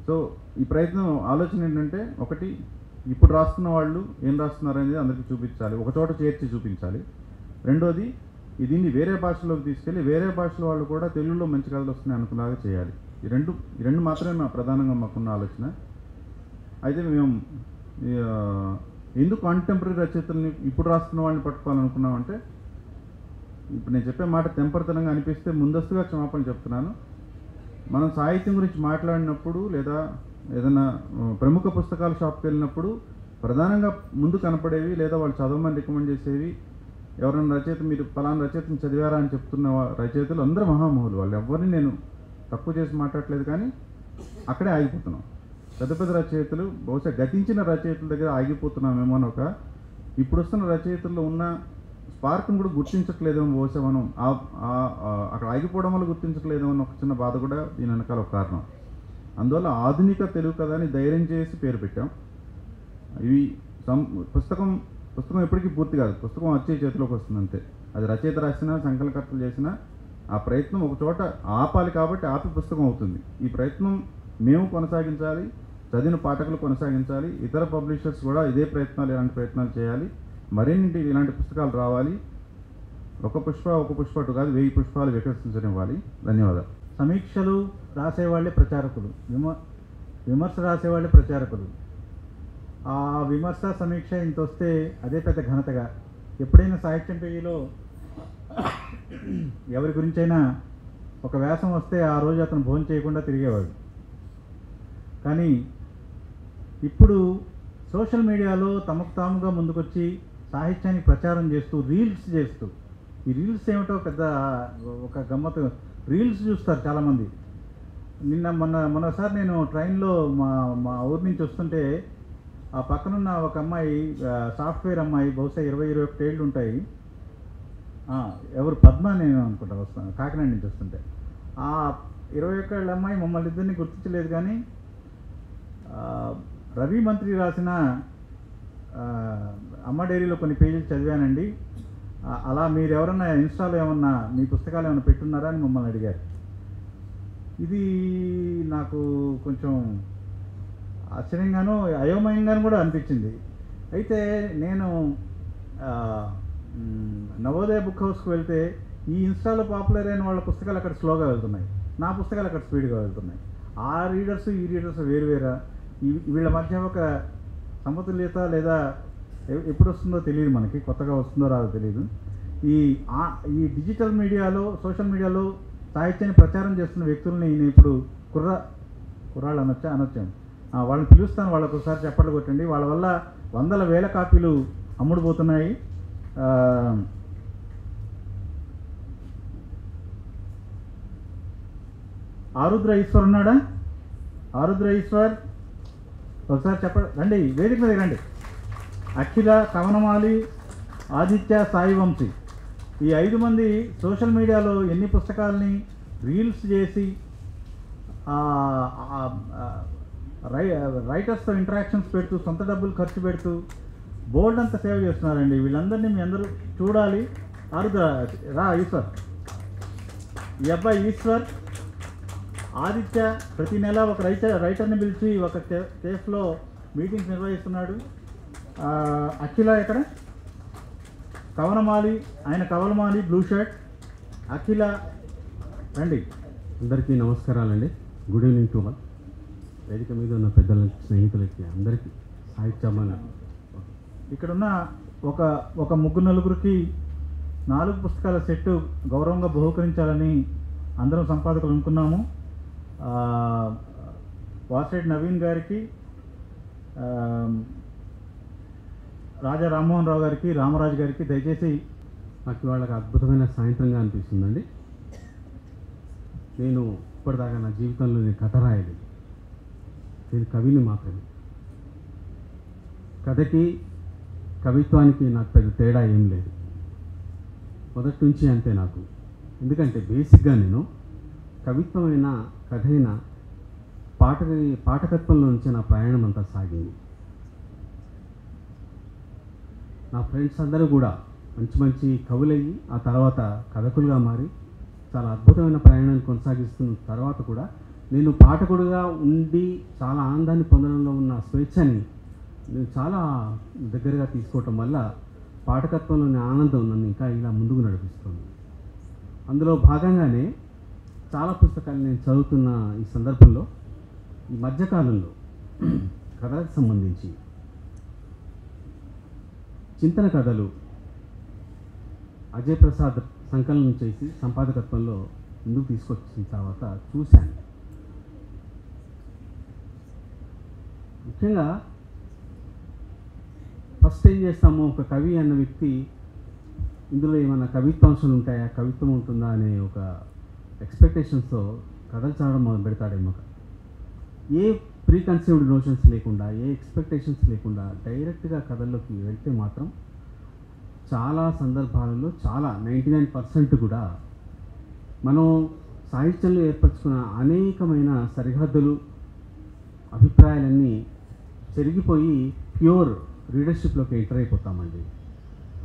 సో ఈ ప్రయత్నం ఆలోచన ఏంటంటే, ఒకటి ఇప్పుడు రాస్తున్న వాళ్ళు ఏం రాస్తున్నారు అనేది అందరికీ చూపించాలి, ఒక చోట చేర్చి చూపించాలి. రెండోది దీన్ని వేరే భాషలోకి తీసుకెళ్ళి వేరే భాషల వాళ్ళు కూడా తెలుగులో మంచి కథలు వస్తున్నాయి అనుకునేలాగా చేయాలి. ఈ రెండు మాత్రమే ప్రధానంగా మాకున్న ఆలోచన. అయితే మేము ఎందుకు కాంటెంపరీ రచయితల్ని ఇప్పుడు రాస్తున్న వాళ్ళని పట్టుకోవాలనుకున్నామంటే, ఇప్పుడు నేను చెప్పే మాట తెంపరితనంగా అనిపిస్తే ముందస్తుగా క్షమాపణ చెప్తున్నాను. మనం సాహిత్యం గురించి మాట్లాడినప్పుడు లేదా ఏదైనా ప్రముఖ పుస్తకాల షాప్కి వెళ్ళినప్పుడు ప్రధానంగా ముందు కనపడేవి లేదా వాళ్ళు చదవమని రికమెండ్ చేసేవి, ఎవరైనా రచయిత మీరు ఫలానా రచయితను చదివారా అని చెప్తున్న రచయితలు అందరూ మహామహులు. వాళ్ళు ఎవరిని నేను తక్కువ చేసి మాట్లాడలేదు, కానీ అక్కడే ఆగిపోతున్నాం. పెద్ద పెద్ద రచయితలు, బహుశా గతించిన రచయితల దగ్గర ఆగిపోతున్నామేమో అని ఇప్పుడు వస్తున్న రచయితల్లో ఉన్న స్పార్క్ను కూడా గుర్తించట్లేదేమో బహుశా మనం అక్కడ ఆగిపోవడం వల్ల గుర్తించట్లేదేమో అని ఒక చిన్న బాధ కూడా దీని వెనకాల ఒక కారణం. అందువల్ల ఆధునిక తెలుగు కథ అని ధైర్యం చేసి పేరు పెట్టాం. ఇవి పుస్తకం ఎప్పటికీ పూర్తి కాదు, పుస్తకం వచ్చే చేతిలోకి వస్తుంది అంతే. అది రచయిత రాసినా సంకలనకర్తలు చేసినా ఆ ప్రయత్నం ఒక చోట ఆపాలి, కాబట్టి ఆపి పుస్తకం అవుతుంది. ఈ ప్రయత్నం మేము కొనసాగించాలి, చదివిన పాఠకులు కొనసాగించాలి, ఇతర పబ్లిషర్స్ కూడా ఇలాంటి ప్రయత్నాలు చేయాలి. మరిన్ని ఇలాంటి పుస్తకాలు రావాలి. ఒక పుష్ప కాదు, 1000 పుష్పాలు వికసించనివ్వాలి. ధన్యవాదాలు. సమీక్షలు రాసేవాళ్ళే ప్రచారకులు, విమర్శ రాసేవాళ్ళే ప్రచారకులు. ఆ విమర్శ సమీక్ష ఇంత వస్తే అదే పెద్ద ఘనతగా. ఎప్పుడైనా సాహిత్యం పేజీలో ఎవరి గురించైనా ఒక వ్యాసం వస్తే ఆ రోజు అతను భోజనం చేయకుండా తిరిగేవాడు. కానీ ఇప్పుడు సోషల్ మీడియాలో తమకు తాముగా ముందుకొచ్చి సాహిత్యాన్ని ప్రచారం చేస్తూ రీల్స్ చేస్తూ, ఈ రీల్స్ ఏమిటో పెద్ద ఒక గమ్మత్తు. రీల్స్ చూస్తారు చాలామంది. మొన్నసారి నేను ట్రైన్లో మా ఊరి నుంచి వస్తుంటే ఆ పక్కనున్న ఒక అమ్మాయి సాఫ్ట్వేర్ అమ్మాయి, బహుశా 20-21 ఏళ్ళు ఉంటాయి. ఎవరు పద్మ నేను అనుకుంటా, వస్తాను కాకినాడ నుంచి వస్తుంటే. ఆ 21 ఏళ్ళ అమ్మాయి మమ్మల్ని ఇద్దరిని గుర్తించలేదు, కానీ రవి మంత్రి రాసిన అమ్మ డైరీలో కొన్ని పేజీలు చదివానండి, అలా మీరు ఎవరన్నా ఇన్స్టాలో ఏమన్నా మీ పుస్తకాలు ఏమైనా పెట్టున్నారా అని మమ్మల్ని అడిగారు. ఇది నాకు కొంచెం ఆశ్చర్యంగానూ అయోమయంగానూ కూడా అనిపించింది. అయితే నేను నవోదయ బుక్ హౌస్కి వెళ్తే ఈ ఇన్స్టాలో పాపులర్ అయిన వాళ్ళ పుస్తకాలు అక్కడ స్లోగా వెళ్తున్నాయి, నా పుస్తకాలు అక్కడ స్పీడ్గా వెళ్తున్నాయి. ఆ రీడర్స్ ఈ రీడర్స్ వేరువేరా? వీళ్ళ మధ్య ఒక సమతుల్యత లేదా ఎప్పుడు వస్తుందో తెలియదు, మనకి కొత్తగా వస్తుందో రాదో తెలియదు. ఈ డిజిటల్ మీడియాలో, సోషల్ మీడియాలో సాహిత్యాన్ని ప్రచారం చేస్తున్న వ్యక్తుల్ని నేను ఇప్పుడు కుర్రాళ్ళు అనొచ్చాను, వాళ్ళని పిలుస్తాను, వాళ్ళకు ఒకసారి చప్పట్లు కొట్టండి. వాళ్ళ వల్ల వందల వేల కాపీలు అమ్ముడుపోతున్నాయి. ఆరుద్ర ఈశ్వర్ ఉన్నాడా? ఆరుద్ర ఈశ్వర్ ఒకసారి రండి, వేదిక మీద రండి. అఖిల, కవనమాలి, ఆదిత్య, సాయి వంశీ, ఈ 5 మంది సోషల్ మీడియాలో ఎన్ని పుస్తకాలని రీల్స్ చేసి రైటర్స్తో ఇంటరాక్షన్స్ పెడుతూ, సొంత డబ్బులు ఖర్చు పెడుతూ బోల్డ్ అంతా సేవ చేస్తున్నారండి. వీళ్ళందరినీ మీ అందరూ చూడాలి. ఆరుద్ర రా, ఈశ్వర్, ఈ అబ్బాయి ఈశ్వర్. ఆదిత్య ప్రతి నెల ఒక రైటర్ని పిలిచి ఒక కేఫ్లో మీటింగ్స్ నిర్వహిస్తున్నాడు. అఖిల ఎక్కడ? కవనమాలి, ఆయన కవనమాలి, బ్లూ షర్ట్. అఖిల రండి. అందరికీ నమస్కారాలండి. Good evening to all. వేదిక మీద ఉన్న పెద్దలకి, స్నేహితులకి అందరికీ సాహిత్యమని. ఇక్కడున్న ఒక 3-4 4 పుస్తకాల సెట్టు గౌరవంగా బహుకరించాలని అందరం సంపాదకులు అనుకున్నాము. వాసిరెడ్డి నవీన్ గారికి, రాజా రామ్మోహన్ రావు గారికి, రామరాజు గారికి దయచేసి నాకు వాళ్ళకి అద్భుతమైన సాయంత్రంగా అనిపిస్తుందండి. నేను ఇప్పటిదాకా నా జీవితంలో నేను కథ రాయలేదు, నేను కవిని మాత్రమే. కథకి కవిత్వానికి నాకు పెద్ద తేడా ఏం లేదు, మొదటి నుంచి అంతే నాకు. ఎందుకంటే బేసిక్గా నేను కవిత్వమైన, కథ అయినా, పాఠకత్వంలో నుంచి నా ప్రయాణం అంతా సాగింది. నా ఫ్రెండ్స్ అందరూ కూడా మంచి మంచి కవులయ్యి ఆ తర్వాత కథకులుగా మారి చాలా అద్భుతమైన ప్రయాణాన్ని కొనసాగిస్తున్న తర్వాత కూడా నేను పాఠకుడుగా ఉండి చాలా ఆనందాన్ని పొందడంలో ఉన్న స్వేచ్ఛని నేను చాలా దగ్గరగా తీసుకోవటం వల్ల పాఠకత్వంలోని ఆనందం నన్ను ఇంకా ఇలా ముందుకు నడిపిస్తుంది. అందులో భాగంగానే చాలా పుస్తకాలు నేను చదువుతున్న ఈ సందర్భంలో, ఈ మధ్యకాలంలో కథలకు సంబంధించి చింతన కథలు అజయ్ ప్రసాద్ సంకలనం చేసి సంపాదకత్వంలో ముందుకు తీసుకొచ్చిన తర్వాత చూశాను. ముఖ్యంగా ఫస్ట్ ఏం చేస్తాము, ఒక కవి అన్న వ్యక్తి ఇందులో ఏమైనా కవిత్వాంశాలు ఉంటాయా, కవిత్వం ఉంటుందా అనే ఒక ఎక్స్పెక్టేషన్స్తో కథలు చదవడం మొదలు పెడతాడేమో. ఏ ప్రీ కన్సీవ్డ్ నోషన్స్ లేకుండా, ఏ ఎక్స్పెక్టేషన్స్ లేకుండా డైరెక్ట్గా కథల్లోకి వెళ్తే మాత్రం చాలా సందర్భాలలో, చాలా 99% కూడా మనం సాహిత్యంలో ఏర్పరచుకున్న అనేకమైన సరిహద్దులు, అభిప్రాయాలన్నీ చెరిగిపోయి ప్యూర్ రీడర్షిప్లోకి ఎంటర్ అయిపోతామండి.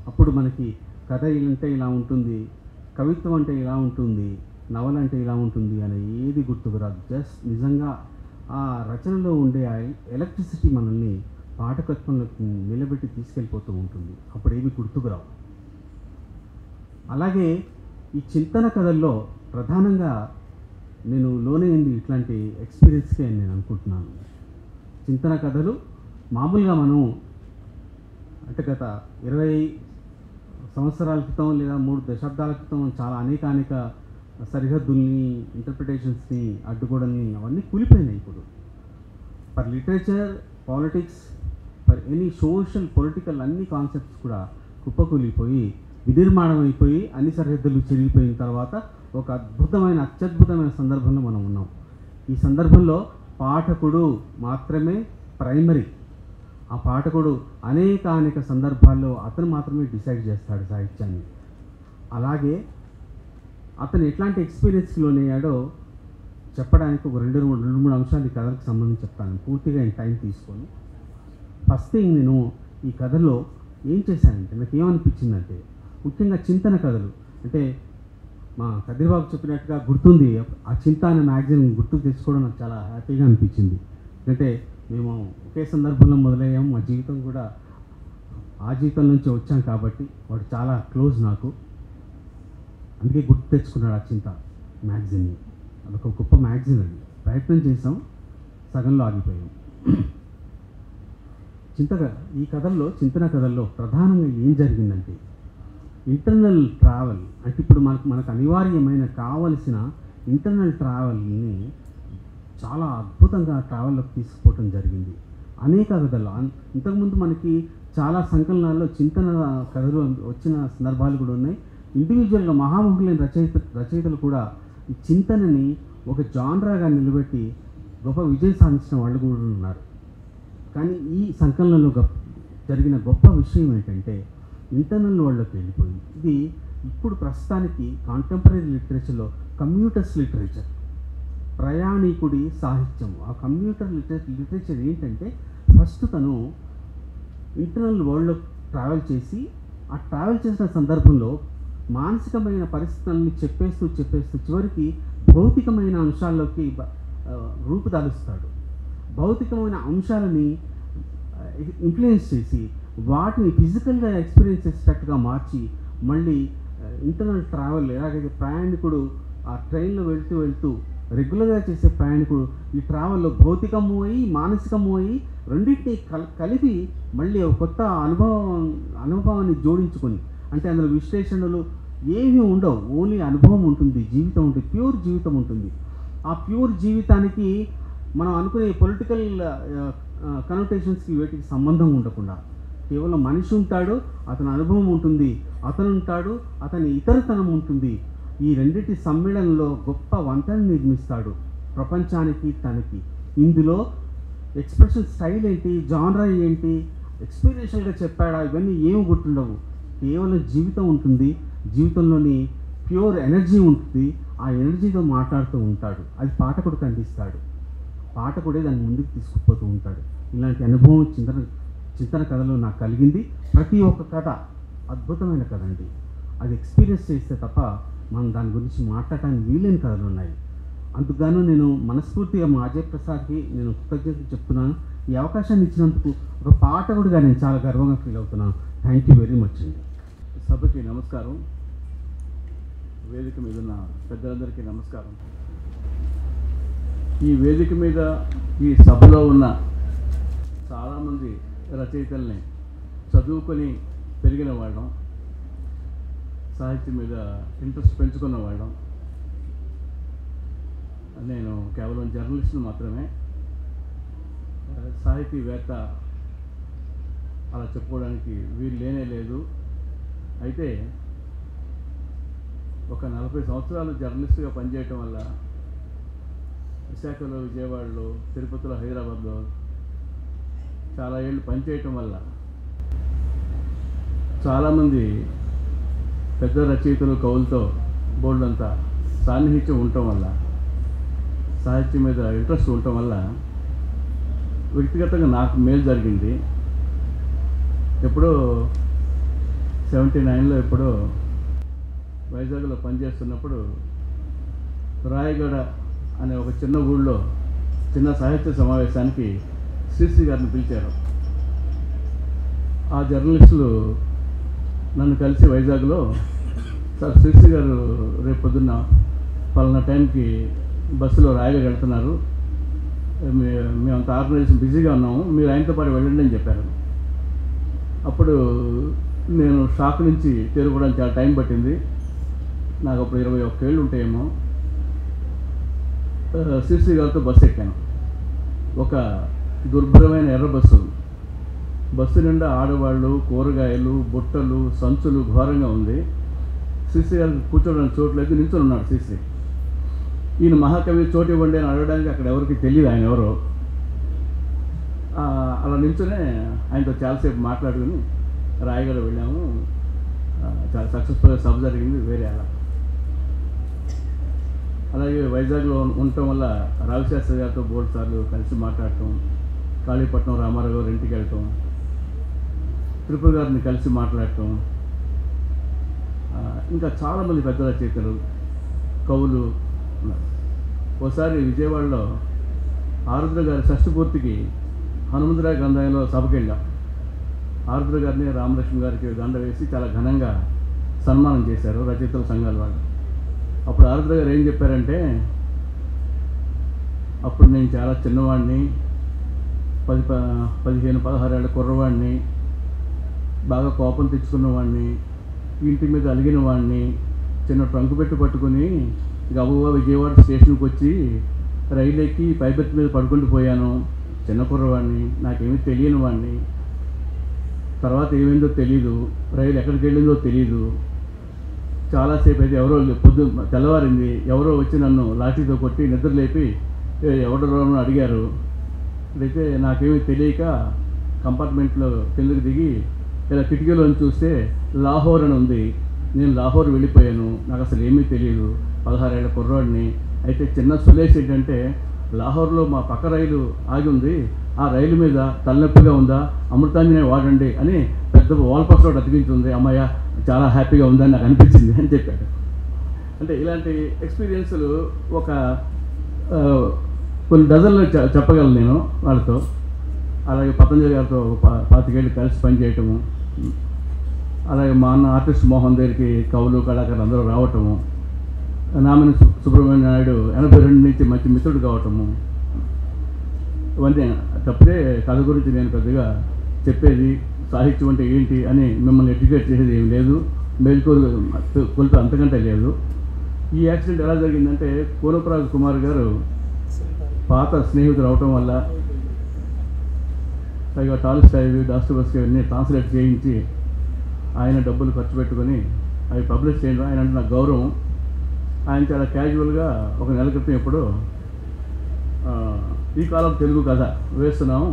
అప్పుడు మనకి కథ అంటే ఇలా ఉంటుంది, కవిత్వం అంటే ఇలా ఉంటుంది, నవల అంటే ఇలా ఉంటుంది అని ఏది గుర్తుకు రాదు. జస్ట్ నిజంగా ఆ రచనలో ఉండే ఆ ఎలక్ట్రిసిటీ మనల్ని పాఠకత్వంలోకి నిలబెట్టి తీసుకెళ్ళిపోతూ ఉంటుంది. అప్పుడు ఏమి గుర్తుకు రావు. అలాగే ఈ చింతన కథల్లో ప్రధానంగా నేను లోనైంది ఇట్లాంటి ఎక్స్పీరియన్స్కే నేను అనుకుంటున్నాను. చింతన కథలు మామూలుగా మనం అంటే గత 20 సంవత్సరాల క్రితం లేదా 3 దశాబ్దాల క్రితం చాలా అనేక సరిహద్దుల్ని, ఇంటర్ప్రిటేషన్స్ని, అడ్డుగోడల్ని అవన్నీ కూలిపోయినాయి. ఇప్పుడు for literature, politics, for any social, political అన్ని కాన్సెప్ట్స్ కూడా కుప్పకూలిపోయి వినిర్మాణం అయిపోయి అన్ని సరిహద్దులు చెరిగిపోయిన తర్వాత ఒక అత్యద్భుతమైన సందర్భంలో మనం ఉన్నాం. ఈ సందర్భంలో పాఠకుడు మాత్రమే ప్రైమరీ. ఆ పాఠకుడు అనేక సందర్భాల్లో అతను మాత్రమే డిసైడ్ చేస్తాడు సాహిత్యాన్ని. అలాగే అతను ఎట్లాంటి ఎక్స్పీరియన్స్కి లోనయ్యాడో చెప్పడానికి ఒక రెండు మూడు అంశాలు ఈ కథలకు సంబంధించి చెప్తాను, పూర్తిగా టైం తీసుకొని. ఫస్ట్ థింగ్, నేను ఈ కథలో ఏం చేశానంటే, నాకు ఏమనిపించిందంటే, ముఖ్యంగా చింతన కథలు అంటే మా కదిరిబాబు చెప్పినట్టుగా గుర్తుంది, ఆ చింత అనే మ్యాగజైన్ గుర్తుకు తెచ్చుకోవడం నాకు చాలా హ్యాపీగా అనిపించింది. ఎందుకంటే మేము ఒకే సందర్భంలో మొదలయ్యాము, మా జీవితం కూడా ఆ జీవితం నుంచి వచ్చాం కాబట్టి వాడు చాలా క్లోజ్ నాకు, అందుకే గుర్తు తెచ్చుకున్నాడు ఆ చింత మ్యాగజైన్ని. అదొక గొప్ప మ్యాగజైన్, అది ప్రయత్నం చేసాం, సగంలో ఆగిపోయాం. ఈ కథల్లో చింతన కథల్లో ప్రధానంగా ఏం జరిగిందంటే, ఇంటర్నల్ ట్రావెల్ అంటే ఇప్పుడు మనకు అనివార్యమైన కావలసిన ఇంటర్నల్ ట్రావెల్ని చాలా అద్భుతంగా ట్రావెల్లోకి తీసుకుపోవటం జరిగింది. అనేక కథలు ఇంతకుముందు మనకి చాలా సంకలనాల్లో చింతన కథలు వచ్చిన సందర్భాలు కూడా ఉన్నాయి. ఇండివిజువల్గా మహామహులైన రచయితలు కూడా ఈ చింతనని ఒక జాన్రాగా నిలబెట్టి గొప్ప విజయం సాధించిన వాళ్ళు కూడా ఉన్నారు. కానీ ఈ సంకలనంలో జరిగిన గొప్ప విషయం ఏంటంటే, ఇంటర్నల్ వరల్డ్లోకి వెళ్ళిపోయింది. ఇది ఇప్పుడు ప్రస్తుతానికి కాంటెంపరీ లిటరేచర్లో కమ్యూటర్స్ లిటరేచర్, ప్రయాణికుడి సాహిత్యం. ఆ కమ్యూటర్ లిటరేచర్ ఏంటంటే, ఫస్ట్ తను ఇంటర్నల్ వరల్డ్లో ట్రావెల్ చేసి, ఆ ట్రావెల్ చేసిన సందర్భంలో మానసికమైన పరిస్థితులని చెప్పేస్తూ చివరికి భౌతికమైన అంశాల్లోకి రూపుదాలుస్తాడు. భౌతికమైన అంశాలని ఇన్ఫ్లుయెన్స్ చేసి వాటిని ఫిజికల్గా ఎక్స్పీరియన్స్ చేసేటట్టుగా మార్చి, మళ్ళీ ఇంటర్నల్ ట్రావెల్ ఎలాగైతే ప్రయాణికుడు ఆ ట్రైన్లో వెళ్తూ రెగ్యులర్గా చేసే ప్రయాణికుడు ఈ ట్రావెల్లో భౌతికము అయ్యి మానసికము అయ్యి రెండింటినీ కలిపి మళ్ళీ ఒక కొత్త అనుభవాన్ని జోడించుకొని, అంటే అందులో విశ్లేషణలు ఏమీ ఉండవు, ఓన్లీ అనుభవం ఉంటుంది, జీవితం ఉంటుంది, ప్యూర్ జీవితం ఉంటుంది. ఆ ప్యూర్ జీవితానికి మనం అనుకునే పొలిటికల్ కనోటేషన్స్కి వీటికి సంబంధం ఉండకుండా కేవలం మనిషి ఉంటాడు, అతని అనుభవం ఉంటుంది, అతను ఉంటాడు, అతని ఇతరతనం ఉంటుంది. ఈ రెండింటి సమ్మేళనంలో గొప్ప వంతెన నిర్మిస్తాడు ప్రపంచానికి తనకి. ఇందులో ఎక్స్ప్రెషన్ స్టైల్ ఏంటి, జానరా ఏంటి, ఎక్స్పీరియన్షియల్గా చెప్పాడా, ఇవన్నీ ఏమి గుర్తుండవు. కేవలం జీవితం ఉంటుంది, జీవితంలోని ప్యూర్ ఎనర్జీ ఉంటుంది, ఆ ఎనర్జీతో మాట్లాడుతూ ఉంటాడు. అది పాఠకుడికి అందిస్తాడు, పాఠకుడే దాన్ని ముందుకు తీసుకుపోతూ ఉంటాడు. ఇలాంటి అనుభవం చింతన కథలో నాకు కలిగింది. ప్రతి ఒక్క కథ అద్భుతమైన కథ అండి, అది ఎక్స్పీరియన్స్ చేస్తే తప్ప మనం దాని గురించి మాట్లాడటానికి వీలైన కథలు ఉన్నాయి. అందుకుగాను నేను మనస్ఫూర్తిగా మా అజయ్ ప్రసాద్కి నేను కృతజ్ఞతలు చెప్తున్నాను. ఈ అవకాశాన్ని ఇచ్చినందుకు ఒక పాఠకుడిగా నేను చాలా గర్వంగా ఫీల్ అవుతున్నాను. థ్యాంక్ యూ వెరీ మచ్ అండి. సభకి నమస్కారం, వేదిక మీద ఉన్న పెద్దలందరికీ నమస్కారం. ఈ వేదిక మీద ఈ సభలో ఉన్న చాలామంది రచయితల్ని చదువుకొని పెరిగిన వాళ్ళం, సాహిత్యం మీద ఇంట్రెస్ట్ పెంచుకున్న వాళ్ళం. నేను కేవలం జర్నలిస్ట్ని మాత్రమే, సాహితీవేత్త అలా చెప్పుకోవడానికి వీలు లేనే లేదు. అయితే ఒక 40 సంవత్సరాలు జర్నలిస్ట్గా పనిచేయటం వల్ల విశాఖలో, విజయవాడలో, తిరుపతిలో, హైదరాబాద్లో చాలా ఏళ్ళు పనిచేయటం వల్ల చాలామంది పెద్ద రచయితలు, కవులతో బోల్డంతా సాన్నిహిత్యం ఉండటం వల్ల, సాహిత్యం మీద ఇంట్రెస్ట్ ఉండటం వల్ల వ్యక్తిగతంగా నాకు మేలు జరిగింది. ఎప్పుడో 79లో ఎప్పుడో వైజాగ్లో పనిచేస్తున్నప్పుడు రాయగడ అనే ఒక చిన్న ఊళ్ళో చిన్న సాహిత్య సమావేశానికి శ్రీశ్రీ గారిని పిలిచారు. ఆ జర్నలిస్టులు నన్ను కలిసి వైజాగ్లో, సార్ శ్రీశ్రీ గారు రేపు పొద్దున్న పలానా టైంకి బస్సులో రాయగడ వెళ్తున్నారు, మేమంతా ఆర్గనైజేషన్ బిజీగా ఉన్నాము, మీరు ఆయనతో పాటు వెళ్ళండి అని చెప్పారు. అప్పుడు నేను షాక్ నుంచి తేరుకోవడానికి చాలా టైం పట్టింది. నాకు అప్పుడు 21 ఏళ్ళు ఉంటాయేమో. శ్రీశ్రీ గారితో బస్సు ఎక్కాను. ఒక దుర్భరమైన ఎర్ర బస్సు నిండా ఆడవాళ్ళు, కూరగాయలు, బుట్టలు, సంచులు ఘోరంగా ఉంది. శ్రీశ్రీ గారికి కూర్చోడానికి చోట్లేదు, నిల్చొని ఉన్నాడు శ్రీశ్రీ. ఈయన మహాకవి చోటు ఇవ్వండి అని అడగడానికి అక్కడ ఎవరికి తెలియదు ఆయన ఎవరో. అలా నిల్చునే ఆయనతో చాలాసేపు మాట్లాడుకుని రాయగడ వెళ్ళాము. చాలా సక్సెస్ఫుల్గా సభ జరిగింది వేరే అలా. అలాగే వైజాగ్లో ఉండటం వల్ల రావిశాస్త్రి గారితో బోర్డు సార్లు కలిసి మాట్లాడటం, కాళీపట్నం రామారావు గారు ఇంటికి వెళ్ళటం, త్రిపుర గారిని కలిసి మాట్లాడటం, ఇంకా చాలామంది పెద్ద రచయితలు కవులు ఉన్నారు. ఒకసారి విజయవాడలో ఆరుద్ర గారి షష్ఠపూర్తికి హనుమంతరాయ గ్రంథాలయంలో సభకి వెళ్ళాం. ఆరుద్ర గారిని రామలక్ష్మి గారికి దండ వేసి చాలా ఘనంగా సన్మానం చేశారు రచయితల సంఘాల వాళ్ళు. అప్పుడు ఆరుద్ర గారు ఏం చెప్పారంటే, అప్పుడు నేను చాలా చిన్నవాడిని, 15-16 ఏళ్ళ కుర్రవాడిని, బాగా కోపం తెచ్చుకున్నవాడిని, ఇంటి మీద అలిగిన వాడిని, చిన్న ట్రంక్ పెట్టి పట్టుకుని గబగబా విజయవాడ స్టేషన్కి వచ్చి రైలు ఎక్కి పైబెర్త్ మీద పడుకుంటూ పోయాను. చిన్న కుర్రవాడిని, నాకేమీ తెలియని వాడిని, తర్వాత ఏమైందో తెలీదు, రైలు ఎక్కడికి వెళ్ళిందో తెలీదు. చాలాసేపు అయితే తెల్లవారింది, ఎవరో వచ్చి నన్ను లాఠీతో కొట్టి నిద్ర లేపి ఎవడో అడిగారు. అయితే నాకేమీ తెలియక కంపార్ట్మెంట్లో కిందకి దిగి ఇలా కిటికీలో చూస్తే లాహోర్ అని ఉంది. నేను లాహోర్ వెళ్ళిపోయాను, నాకు అసలు ఏమీ తెలియదు, 16 ఏళ్ళ కుర్రాడిని. అయితే చిన్న సులేష్ ఏంటంటే, లాహోర్లో మా పక్క రైలు ఆగి ఉంది, ఆ రైలు మీద తలనొప్పిగా ఉందా, అమృతాంజనే వాడండి అని పెద్ద వాల్పోస్టర్ అతికించింది. అమ్మాయ చాలా హ్యాపీగా ఉందని నాకు అనిపించింది అని చెప్పాడు. అంటే ఇలాంటి ఎక్స్పీరియన్స్లు ఒక కొన్ని డజన్లు చెప్పగలను నేను వాళ్ళతో. అలాగే పతంజలి గారితో 25 ఏళ్ళు కలిసి పనిచేయటము, అలాగే మా అన్న ఆర్టిస్ట్ మోహన్ దగ్గరికి కవులు కళాకారులు అందరూ రావటము, నామిని సుబ్రహ్మణ్య నాయుడు 82 నుంచి మంచి మిత్రుడు కావటము, ఇవన్నీ తప్పితే కథ గురించి నేను పెద్దగా చెప్పేది, సాహిత్యం అంటే ఏంటి అని మిమ్మల్ని ఎడ్యుకేట్ చేసేది ఏం లేదు, కొలుత అంతకంటే లేదు. ఈ యాక్సిడెంట్ ఎలా జరిగిందంటే, కోనపరాజు కుమార్ గారు పాత స్నేహితులు అవటం వల్ల పైగా టాల్స్టాయ్, డాస్టోవెస్కీ అన్నీ ట్రాన్స్లేట్ చేయించి ఆయన డబ్బులు ఖర్చు పెట్టుకొని అవి పబ్లిష్ చేయడం ఆయన అంటే నాకు గౌరవం. ఆయన చాలా క్యాజువల్గా ఒక నెల క్రితం ఎప్పుడు ఈ కాలం తెలుగు కథ వేస్తున్నాం,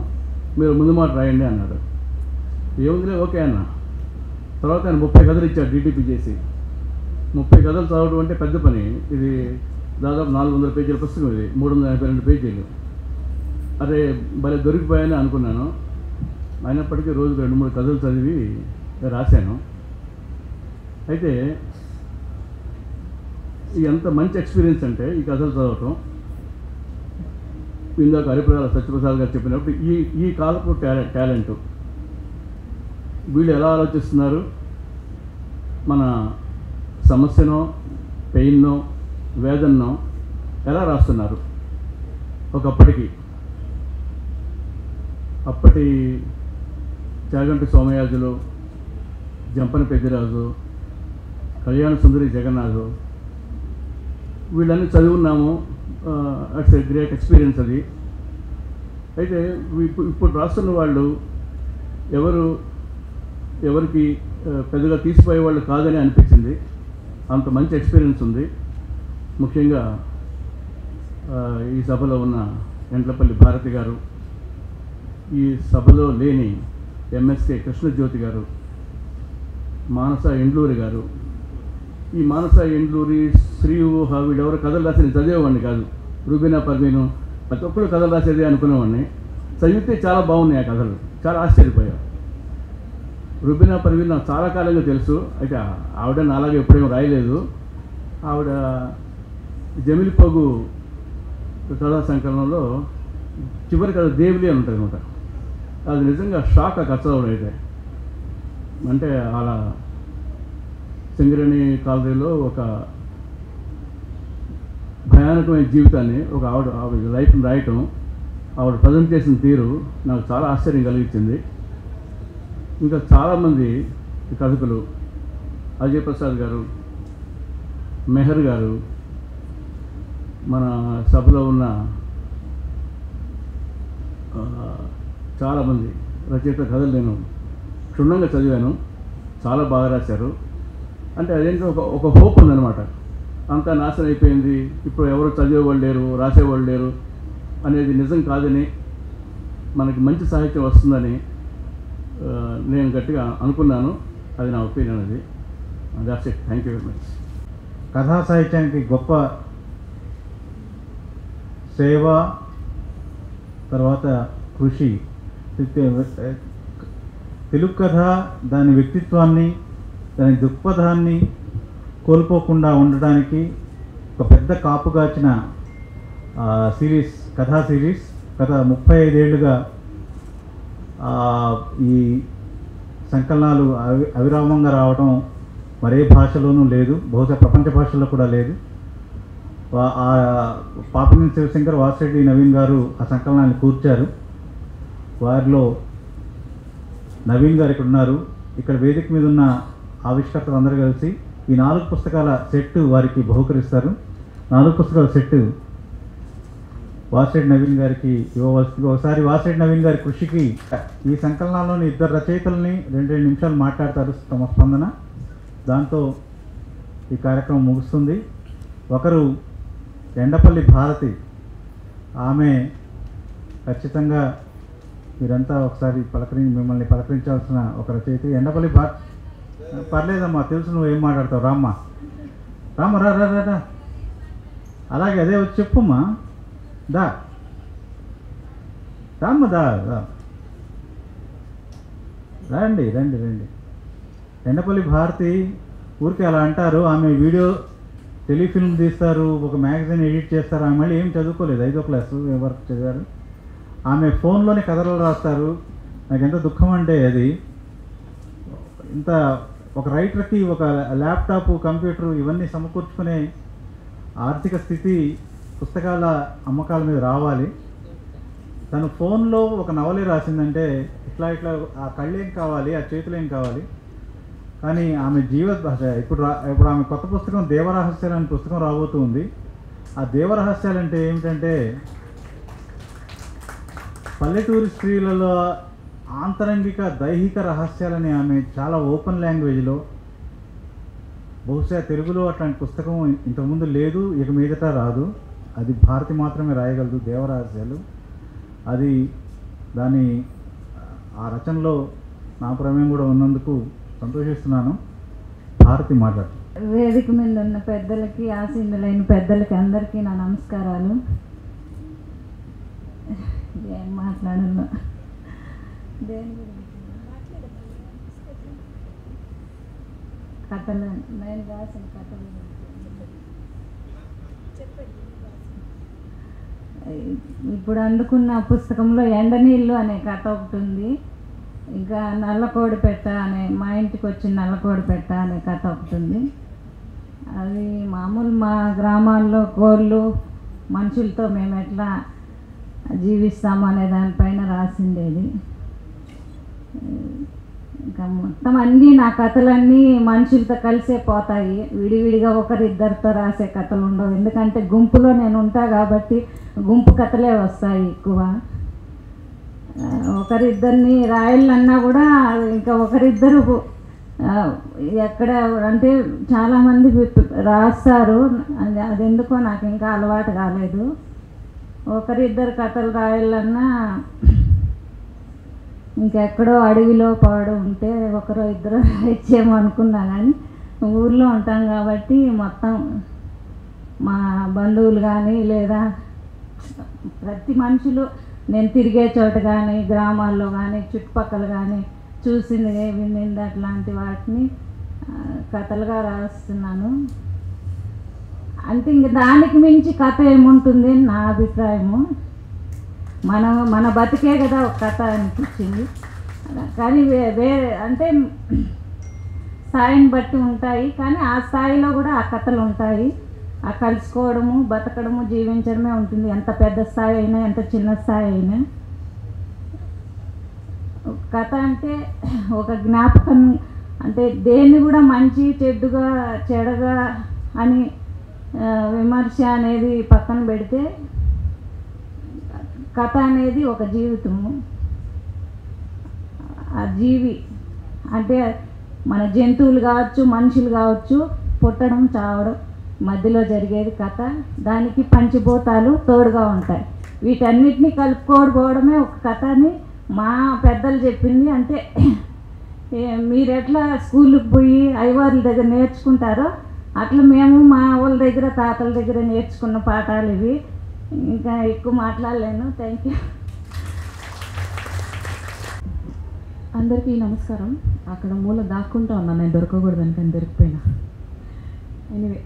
మీరు ముందు మాట రాయండి అన్నాడు. ఏముందిలే ఓకే అన్న. తర్వాత ఆయన 30 కథలు ఇచ్చాడు డీటీపీ చేసి. 30 కథలు చదవడం అంటే పెద్ద పని. ఇది దాదాపు 400 పేజీల పుస్తకం, ఇది 382 పేజీలు. అరే భలే దొరికిపోయాని అనుకున్నాను. అయినప్పటికీ రోజుకు 2-3 కథలు చదివి రాశాను. అయితే ఎంత మంచి ఎక్స్పీరియన్స్ అంటే ఈ కథలు చదవటం. ఇందాక హరిప్రసాద్ సత్యప్రసాద్ గారు చెప్పినప్పుడు ఈ కాలపు టాలెంట్, వీళ్ళు ఎలా ఆలోచిస్తున్నారు, మన సమస్యనో పెయిన్నో వేదన్నో ఎలా రాస్తున్నారు. అప్పటి చాగంటి సోమయాజులు, జంపన పెద్దిరాజు, కళ్యాణ సుందరి జగన్నాథు, వీళ్ళని చదువున్నాము. ఇట్స్ ఎ గ్రేట్ ఎక్స్పీరియన్స్ అది. అయితే ఇప్పుడు రాస్తున్న వాళ్ళు ఎవరికి పెద్దగా తీసిపోయే వాళ్ళు కాదని అనిపించింది. అంత మంచి ఎక్స్పీరియన్స్ ఉంది. ముఖ్యంగా ఈ సభలో ఉన్న ఎంట్లపల్లి భారతి గారు, ఈ సభలో లేని ఎంఎస్కే కృష్ణజ్యోతి గారు, మానస ఎండ్లూరి గారు. ఈ మానస ఎండ్లూరి, శ్రీ ఊహ, వీడెవరు కథలు రాసి నేను చదివేవాడిని కాదు. రూబీనా పర్వీను, ప్రతి ఒక్కరు కథలు రాసేది అనుకునేవాడిని. చదివితే చాలా బాగున్నాయి ఆ కథలు, చాలా ఆశ్చర్యపోయాను. రూబీనా పర్వీన్ నాకు చాలా కాలంగా తెలుసు. అయితే ఆవిడ నాలాగా ఎప్పుడేమో రాయలేదు. ఆవిడ జమిలిపోగు కథా సంకలనంలో చివరి కథ దేవులి అని ఉంటుంది అనమాట. అది నిజంగా షాక్ ఆ కథ చదవడం. అయితే అంటే అలా సింగరేణి కాలనీలో ఒక భయానకమైన జీవితాన్ని ఆవిడ లైఫ్ని రాయటం, ఆవిడ ప్రజెంట్ చేసిన తీరు నాకు చాలా ఆశ్చర్యం కలిగించింది. ఇంకా చాలామంది కథకులు, అజయ్ ప్రసాద్ గారు, మెహర్ గారు, మన సభలో ఉన్న చాలామంది రచయిత కథలు నేను క్షుణ్ణంగా చదివాను. చాలా బాగా రాశారు. అంటే అదేంటో ఒక హోప్ ఉందన్నమాట. అంతా నాశనం అయిపోయింది, ఇప్పుడు ఎవరు చదివేవాళ్ళు లేరు, రాసేవాళ్ళు లేరు అనేది నిజం కాదని, మనకి మంచి సాహిత్యం వస్తుందని నేను గట్టిగా అనుకున్నాను. అది నా ఒపీనియన్. అది that's it. Thank you very much. కథా సాహిత్యానికి గొప్ప సేవ, తర్వాత కృషి. తెలుగు కథ దాని వ్యక్తిత్వాన్ని, దాని దృక్పథాన్ని కోల్పోకుండా ఉండడానికి ఒక పెద్ద కాపుగాచిన సిరీస్, కథా సిరీస్. గత 35 ఏళ్ళుగా ఈ సంకలనాలు అవిరామంగా రావడం మరే భాషలోనూ లేదు, బహుశా ప్రపంచ భాషల్లో కూడా లేదు. పాపినేని శివశంకర్, వాసిరెడ్డి నవీన్ గారు ఆ సంకలనాన్ని కూర్చారు. వారిలో నవీన్ గారు ఇక్కడ ఉన్నారు. ఇక్కడ వేదిక మీద ఉన్న ఆవిష్కర్తలు అందరూ కలిసి ఈ 4 పుస్తకాల సెట్ వారికి బహుకరిస్తారు. 4 పుస్తకాల సెట్ వాసిరెడ్డి నవీన్ గారికి ఇవ్వవలసింది. ఒకసారి వాసిరెడ్డి నవీన్ గారి కృషికి ఈ సంకలనాల్లోని 2 రచయితల్ని 2 నిమిషాలు మాట్లాడతారు తమ స్పందన. దాంతో ఈ కార్యక్రమం ముగుస్తుంది. ఒకరు ఎండపల్లి భారతి. ఆమె ఖచ్చితంగా మీరంతా ఒకసారి మిమ్మల్ని పలకరించాల్సిన ఒక రచయిత. ఎండపల్లి భారతి. పర్లేదమ్మా, తెలుసు నువ్వు ఏం మాట్లాడతావు. రామ్మా, రామ్మ, రా రా రా. అలాగే అదే వచ్చి చెప్పుమ్మా. దా రామ్మ, దా రండి రండి రండి. ఎండపల్లి భారతి ఊరికి అలా అంటారు. ఆమె వీడియో టెలిఫిల్మ్ తీస్తారు, ఒక మ్యాగజైన్ ఎడిట్ చేస్తారు. ఆమె మళ్ళీ ఏం చదువుకోలేదు, 5వ క్లాసు వరకు చదివారు. ఆమె ఫోన్లోనే కథలు రాస్తారు. నాకు ఎంత దుఃఖం అంటే అది ఇంత ఒక రైటర్కి ఒక ల్యాప్టాప్, కంప్యూటర్ ఇవన్నీ సమకూర్చుకునే ఆర్థిక స్థితి పుస్తకాల అమ్మకాల మీద రావాలి. తను ఫోన్లో ఒక నవలే రాసిందంటే ఇట్లా ఇట్లా ఆ కళ్ళేం కావాలి, ఆ చేతులేం కావాలి. కానీ ఆమె భాష ఇప్పుడు ఆమె కొత్త పుస్తకం దేవరహస్యాలు అనే పుస్తకం రాబోతుంది. ఆ దేవరహస్యాలు అంటే ఏమిటంటే పల్లెటూరి స్త్రీలలో ఆంతరంగిక దైహిక రహస్యాలని ఆమె చాలా ఓపెన్ లాంగ్వేజ్లో, బహుశా తెలుగులో అట్లాంటి పుస్తకం ఇంతకుముందు లేదు, ఇక మీదట రాదు. అది భారతి మాత్రమే రాయగలదు, దేవరహస్యాలు. అది ఆ రచనలో నా ప్రమేయం కూడా ఉన్నందుకు సంతోషిస్తున్నాను. భారతి మాట్లాడు. వేదిక మీద ఉన్న పెద్దలకి, ఆసీనులైన పెద్దలకి అందరికీ నా నమస్కారాలు. ఏం మాట్లాడాలో దేని గురించి? కథలు, నేను రాసిన కథలు. ఇప్పుడు అందుకున్న పుస్తకంలో ఎండనీళ్ళు అనే కథ ఒకటి ఉంది. ఇంకా నల్లకోడి పెట్ట అనే, మా ఇంటికి వచ్చిన నల్లకోడి పెట్ట అనే కథ ఒకటి ఉంది. అది మామూలు మా గ్రామాల్లో కోళ్ళు మనుషులతో మేము ఎట్లా జీవిస్తాము అనే దానిపైన రాసిండేది. ఇంకా మొత్తం అన్నీ నా కథలన్నీ మనుషులతో కలిసే పోతాయి. విడివిడిగా ఒకరిద్దరితో రాసే కథలు ఉండవు. ఎందుకంటే గుంపులో నేను ఉంటా కాబట్టి గుంపు కథలే వస్తాయి ఎక్కువ. ఒకరిద్దరిని రాయాలన్నా కూడా ఇంకా ఒకరిద్దరు ఎక్కడ అంటే చాలామంది రాస్తారు. అదెందుకో నాకు ఇంకా అలవాటు కాలేదు. ఒకరిద్దరు కథలు రాయాలన్నా ఇంకెక్కడో అడవిలో పాడు ఉంటే ఒకరో ఇద్దరు ఇచ్చేమో అనుకున్నా. కానీ ఊర్లో ఉంటాం కాబట్టి మొత్తం మా బంధువులు కానీ లేదా ప్రతి మనుషులు నేను తిరిగే చోట కానీ గ్రామాల్లో కానీ చుట్టుపక్కల కానీ చూసింది వినింది అట్లాంటి వాటిని కథలుగా రాస్తున్నాను. అంటే ఇంక దానికి మించి కథ ఏముంటుంది నా అభిప్రాయము. మన బతికే కదా ఒక కథ అనిపించింది. కానీ వేరే అంటే స్థాయిని బట్టి ఉంటాయి. కానీ ఆ స్థాయిలో కూడా ఆ కథలు ఉంటాయి. ఆ కలుసుకోవడము, బతకడము, జీవించడమే ఉంటుంది. ఎంత పెద్ద స్థాయి అయినా, ఎంత చిన్న స్థాయి అయినా. కథ అంటే ఒక జ్ఞాపకం. అంటే దేన్ని కూడా మంచి చెడ్డుగా చెడగా అని విమర్శ అనేది పక్కన పెడితే కథ అనేది ఒక జీవితము. ఆ జీవి అంటే మన జంతువులు కావచ్చు, మనుషులు కావచ్చు, పుట్టడం చావడం మధ్యలో జరిగేది కథ. దానికి పంచభూతాలు తోడుగా ఉంటాయి. వీటన్నిటిని కలుపుకోవడమే ఒక కథ అని మా పెద్దలు చెప్పింది. అంటే మీరు ఎట్లా స్కూల్కి పోయి అయ్యవార్ల దగ్గర నేర్చుకుంటారో అట్లా మేము మా వాళ్ళ దగ్గర తాతల దగ్గర నేర్చుకున్న పాఠాలు ఇవి. ఇంకా ఎక్కువ మాట్లాడలేను. Thank you. అందరికీ నమస్కారం. అక్కడ మూల దాక్కుంటా ఉన్నాను, నేను దొరకకూడదు అనుకని దొరికిపోయినా. ఎనీవే,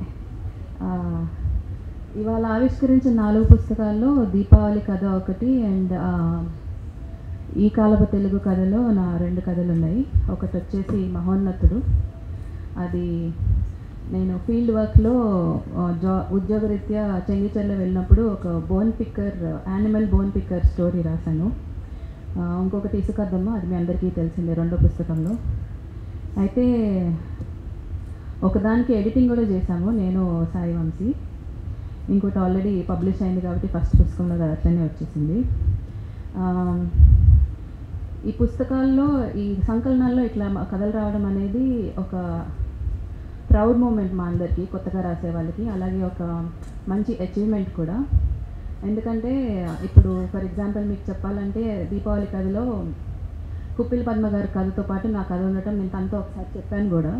ఇవాళ ఆవిష్కరించిన 4 పుస్తకాల్లో దీపావళి కథ ఒకటి అండ్ ఈ కాలపు తెలుగు కథలో నా 2 కథలు ఉన్నాయి. ఒకటి వచ్చేసి మహోన్నతుడు. అది నేను ఫీల్డ్ వర్క్లో ఉద్యోగరీత్యా చెంగిచెర్ల వెళ్ళినప్పుడు ఒక యానిమల్ బోన్ పిక్కర్ స్టోరీ రాశాను. ఇంకొకటి ఇసుకద్దమ్మ, అది మీ అందరికీ తెలిసిందే, 2వ పుస్తకంలో. అయితే ఒకదానికి ఎడిటింగ్ కూడా చేశాము నేను, సాయి వంశీ. ఇంకోటి ఆల్రెడీ పబ్లిష్ అయింది కాబట్టి ఫస్ట్ పుస్తకంలో అది అట్లనే వచ్చేసింది. ఈ పుస్తకాల్లో, ఈ సంకలనాల్లో ఇట్లా కథలు రావడం అనేది ఒక ప్రౌడ్ మూమెంట్ మా అందరికీ, కొత్తగా రాసే వాళ్ళకి. అలాగే ఒక మంచి అచీవ్మెంట్ కూడా. ఎందుకంటే ఇప్పుడు ఫర్ ఎగ్జాంపుల్ మీకు చెప్పాలంటే దీపావళి కథలో కుప్పిలి పద్మ గారి కథతో పాటు నా కథ ఉండటం నేను తనతో ఒకసారి చెప్పాను కూడా.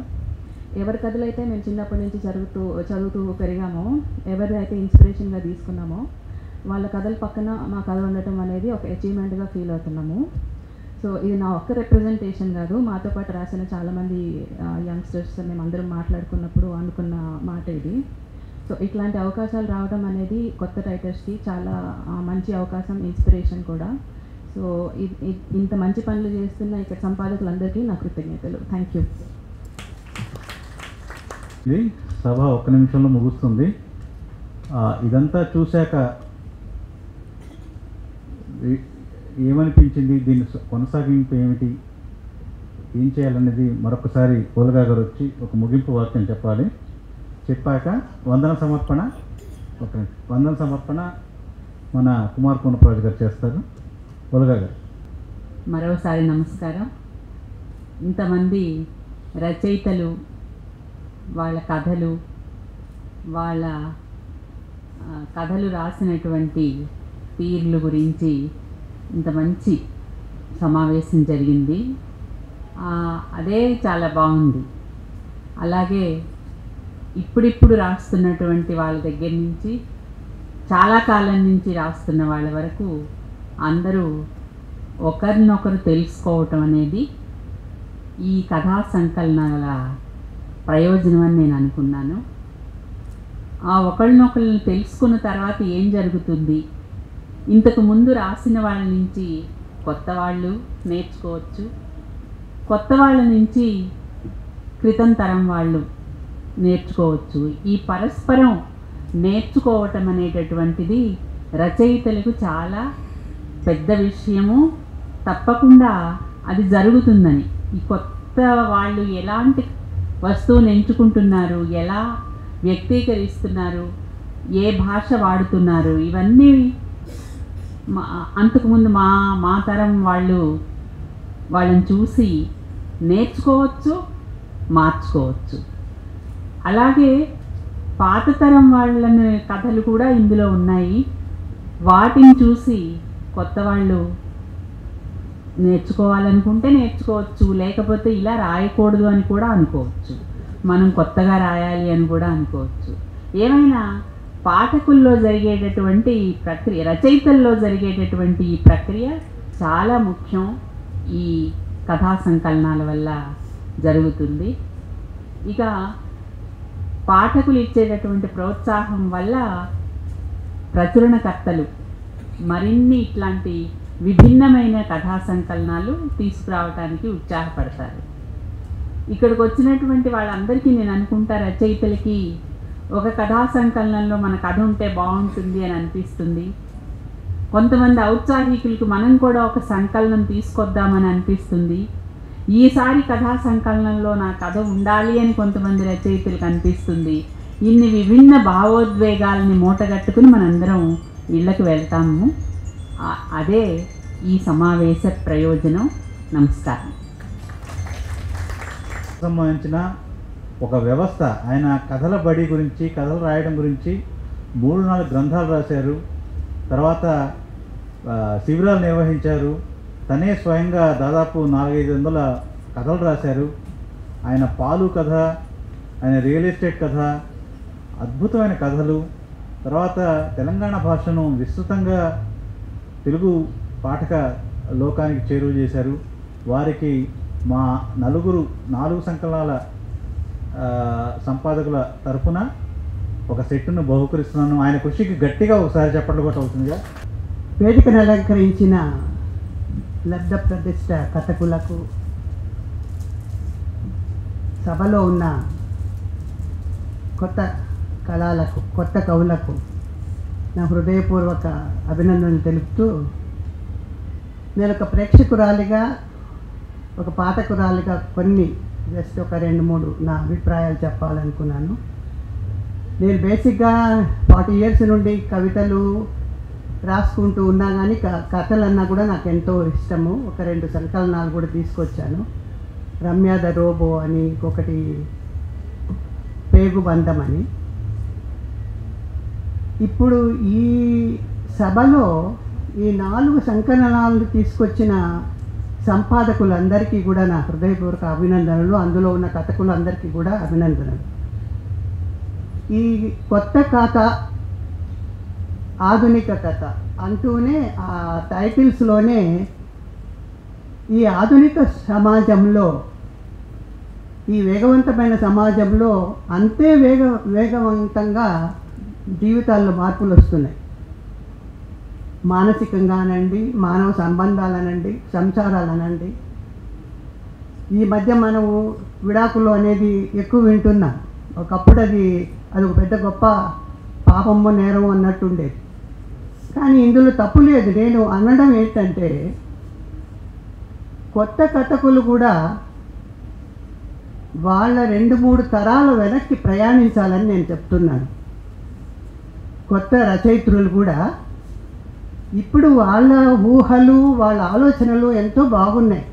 ఎవరి కథలు అయితే మేము చిన్నప్పటి నుంచి చదువుతూ పెరిగామో, ఎవరైతే ఇన్స్పిరేషన్గా తీసుకున్నామో వాళ్ళ కథల పక్కన మా కథ ఉండటం అనేది ఒక అచీవ్మెంట్గా ఫీల్ అవుతున్నాము. సో ఇది నా ఒక్క రిప్రజెంటేషన్ కాదు, మాతో పాటు రాసిన చాలామంది యంగ్స్టర్స్ మేమందరం మాట్లాడుకున్నప్పుడు అనుకున్న మాట ఇది. సో ఇట్లాంటి అవకాశాలు రావడం అనేది కొత్త రైటర్స్కి చాలా మంచి అవకాశం, ఇన్స్పిరేషన్ కూడా. సో ఇంత మంచి పనులు చేస్తున్న ఇక్కడ సంపాదకులందరికీ నా కృతజ్ఞతలు. Thank you. ఇది సభ 1 నిమిషంలో ముగుస్తుంది. ఇదంతా చూశాక ఏమనిపించింది, దీని కొనసాగింపు ఏమిటి, ఏం చేయాలనేది మరొకసారి పోలగా గారు వచ్చి ఒక ముగింపు వాక్యం చెప్పాలి. చెప్పాక వందన సమర్పణ మన కుమార్ కోనప్రాజు గారు చేస్తారు. పోలగా గారు. మరోసారి నమస్కారం. ఇంతమంది రచయితలు వాళ్ళ కథలు రాసినటువంటి తీర్ల గురించి ఇంత మంచి సమావేశం జరిగింది. అదే చాలా బాగుంది. అలాగే ఇప్పుడిప్పుడు రాస్తున్నటువంటి వాళ్ళ దగ్గర నుంచి, చాలా కాలం నుంచి రాస్తున్న వాళ్ళ వరకు అందరూ ఒకరినొకరు తెలుసుకోవటం అనేది ఈ కథా సంకలనాల ప్రయోజనం అని నేను అనుకున్నాను. ఆ ఒకరినొకరిని తెలుసుకున్న తర్వాత ఏం జరుగుతుంది, ఇంతకు ముందు రాసిన వాళ్ళ నుంచి కొత్త వాళ్ళు నేర్చుకోవచ్చు, కొత్త వాళ్ళ నుంచి క్రితం తరం వాళ్ళు నేర్చుకోవచ్చు. ఈ పరస్పరం నేర్చుకోవటం అనేటటువంటిది రచయితలకు చాలా పెద్ద విషయము. తప్పకుండా అది జరుగుతుందని, ఈ కొత్త వాళ్ళు ఎలాంటి వస్తువుని ఎంచుకుంటున్నారు, ఎలా వ్యక్తీకరిస్తున్నారు, ఏ భాష వాడుతున్నారు, ఇవన్నీ అంతకుముందు మా తరం వాళ్ళని చూసి నేర్చుకోవచ్చు, మార్చుకోవచ్చు. అలాగే పాత తరం వాళ్ళని కథలు కూడా ఇందులో ఉన్నాయి. వాటిని చూసి కొత్త వాళ్ళు నేర్చుకోవాలనుకుంటే నేర్చుకోవచ్చు, లేకపోతే ఇలా రాయకూడదు అని కూడా అనుకోవచ్చు, మనం కొత్తగా రాయాలి అని కూడా అనుకోవచ్చు. ఏమైనా పాఠకుల్లో జరిగేటటువంటి ప్రక్రియ, రచయితల్లో జరిగేటటువంటి ఈ ప్రక్రియ చాలా ముఖ్యం. ఈ కథా సంకలనాల వల్ల జరుగుతుంది. ఇక పాఠకులు ఇచ్చేటటువంటి ప్రోత్సాహం వల్ల ప్రచురణకర్తలు మరిన్ని ఇట్లాంటి విభిన్నమైన కథా సంకలనాలు తీసుకురావడానికి ఉత్సాహపడతారు. ఇక్కడికి వచ్చినటువంటి వాళ్ళందరికీ నేను అనుకుంటా, రచయితలకి ఒక కథా సంకలనంలో మన కథ ఉంటే బాగుంటుంది అని అనిపిస్తుంది. కొంతమంది ఔత్సాహికులకు మనం కూడా ఒక సంకలనం తీసుకొద్దామని అనిపిస్తుంది. ఈసారి కథా సంకలనంలో నా కథ ఉండాలి అని కొంతమంది రచయితలకు అనిపిస్తుంది. ఇన్ని విభిన్న భావోద్వేగాలని మూటగట్టుకుని మనందరం ఇళ్ళకు వెళ్తాము. అదే ఈ సమావేశ ప్రయోజనం. నమస్కారం. సంబంధించిన ఒక వ్యవస్థ, ఆయన కథల బడి గురించి, కథలు రాయడం గురించి 3-4 గ్రంథాలు రాశారు. తర్వాత శిబిరాలు నిర్వహించారు. తనే స్వయంగా దాదాపు 400-500 కథలు రాశారు. ఆయన పాలు కథ, ఆయన రియల్ ఎస్టేట్ కథ, అద్భుతమైన కథలు. తర్వాత తెలంగాణ భాషను విస్తృతంగా తెలుగు పాఠక లోకానికి చేరువ చేశారు. వారికి మా 4 సంకలనాల సంపాదకుల తరఫున ఒక సెట్టును బహుకరిస్తున్నాను. ఆయన కృషికి గట్టిగా ఒకసారి చప్పట్లు కొట్టవలసిందిగా. వేదికను అలంకరించిన లబ్ధ ప్రతిష్ట కథకులకు, సభలో ఉన్న కొత్త కళలకు, కొత్త కవులకు నా హృదయపూర్వక అభినందనలు తెలుపుతూ, నేను ఒక ప్రేక్షకురాలిగా, ఒక పాఠకురాలిగా కొన్ని జస్ట్ ఒక 2-3 నా అభిప్రాయాలు చెప్పాలనుకున్నాను. నేను బేసిక్గా 40 ఇయర్స్ నుండి కవితలు రాసుకుంటూ ఉన్నా, కానీ కథలన్నా కూడా నాకు ఎంతో ఇష్టము. ఒక 2 సంకలనాలు కూడా తీసుకొచ్చాను. రమ్య ద రోబో అని, ఇంకొకటి పేగుబంధం అని. ఇప్పుడు ఈ సభలో ఈ 4 సంకలనాలు తీసుకొచ్చిన సంపాదకులందరికీ కూడా నా హృదయపూర్వక అభినందనలు. అందులో ఉన్న కథకులందరికీ కూడా అభినందనలు. ఈ కొత్త కథ, ఆధునిక కథ అంటూనే ఆ టైటిల్స్లోనే ఈ ఆధునిక సమాజంలో, ఈ వేగవంతమైన సమాజంలో అంతే వేగవంతంగా జీవితాల్లో మార్పులు వస్తున్నాయి. మానసికంగానండి, మానవ సంబంధాలనండి, సంసారాలనండి. ఈ మధ్య మనము విడాకులు అనేది ఎక్కువ వింటున్నాం. ఒకప్పుడు అది ఒక పెద్ద గొప్ప పాపమో నేరమో అన్నట్టు ఉండేది. కానీ ఇందులో తప్పు లేదు. నేను అనడం ఏంటంటే, కొత్త కథకులు కూడా వాళ్ళ 2-3 తరాల వెనక్కి ప్రయాణించాలని నేను చెప్తున్నాను. కొత్త రచయిత్రులు కూడా ఇప్పుడు వాళ్ళ ఊహలు, వాళ్ళ ఆలోచనలు ఎంతో బాగున్నాయి.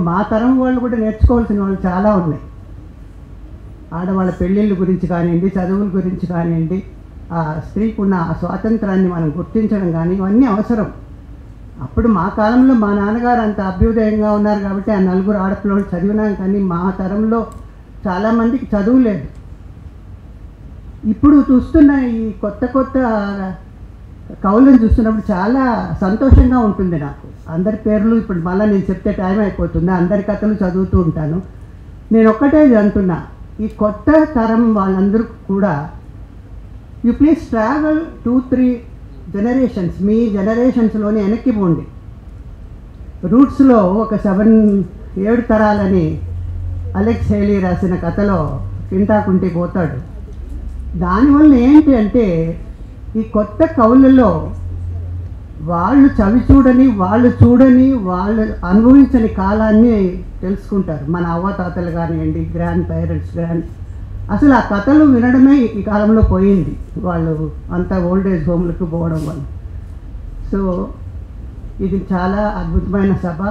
మా తరం వాళ్ళు కూడా నేర్చుకోవాల్సిన వాళ్ళు చాలా ఉన్నాయి. ఆడవాళ్ళ పెళ్ళిళ్ళ గురించి కానివ్వండి, చదువుల గురించి కానివ్వండి, ఆ స్త్రీకి ఉన్న ఆ స్వాతంత్రాన్ని మనం గుర్తించడం కానీ, ఇవన్నీ అవసరం. అప్పుడు మా కాలంలో మా నాన్నగారు అంత అభ్యుదయంగా ఉన్నారు కాబట్టి ఆ 4 ఆడపిల్లలు చదివినాం. కానీ మా తరంలో చాలామందికి చదువు లేదు. ఇప్పుడు చూస్తున్న ఈ కొత్త కవులను చూస్తున్నప్పుడు చాలా సంతోషంగా ఉంటుంది నాకు. అందరి పేర్లు ఇప్పుడు మళ్ళీ నేను చెప్తే టైం అయిపోతుంది. అందరి కథలు చదువుతూ ఉంటాను. నేను ఒక్కటే అంటున్నా, ఈ కొత్త తరం వాళ్ళందరూ కూడా యూ ప్లీజ్ ట్రావెల్ 2-3 జనరేషన్స్, మీ జనరేషన్స్లోనే వెనక్కి పోండి. రూట్స్లో ఒక 7 తరాలని అలెక్స్ హేలీ రాసిన కథలో కింటాకుంటి పోతాడు. దానివల్ల ఏంటి అంటే, ఈ కొత్త కవులలో వాళ్ళు చవి చూడని, వాళ్ళు అనుభవించని కాలాన్ని తెలుసుకుంటారు. మన అవ్వతాతలు కానివ్వండి, గ్రాండ్ పేరెంట్స్ అసలు ఆ కథలు వినడమే ఈ కాలంలో పోయింది. వాళ్ళు అంతా ఓల్డ్ ఏజ్ హోమ్లకు పోవడం వల్ల. సో ఇది చాలా అద్భుతమైన సభ.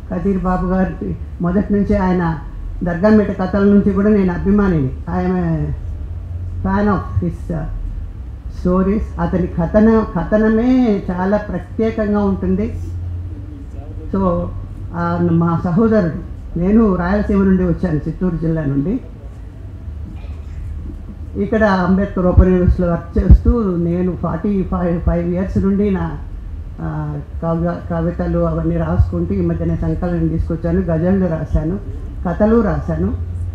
కదీర్ బాబు గారికి మొదటి నుంచి, ఆయన దర్గామేట కథల నుంచి కూడా నేను అభిమానిని. I'm fan of his stories. అతని కథనమే చాలా ప్రత్యేకంగా ఉంటుంది. సో మా సహోదరుడు, నేను రాయలసీమ నుండి వచ్చాను, చిత్తూరు జిల్లా నుండి. ఇక్కడ అంబేద్కర్ ఓపెన్ యూనివర్సిటీలో వర్క్ చేస్తూ నేను 45 ఇయర్స్ నుండి నా కవితలు అవన్నీ రాసుకుంటూ ఈ మధ్యనే సంకలనం తీసుకొచ్చాను. గజళ్ళు రాశాను, కథలు రాశాను.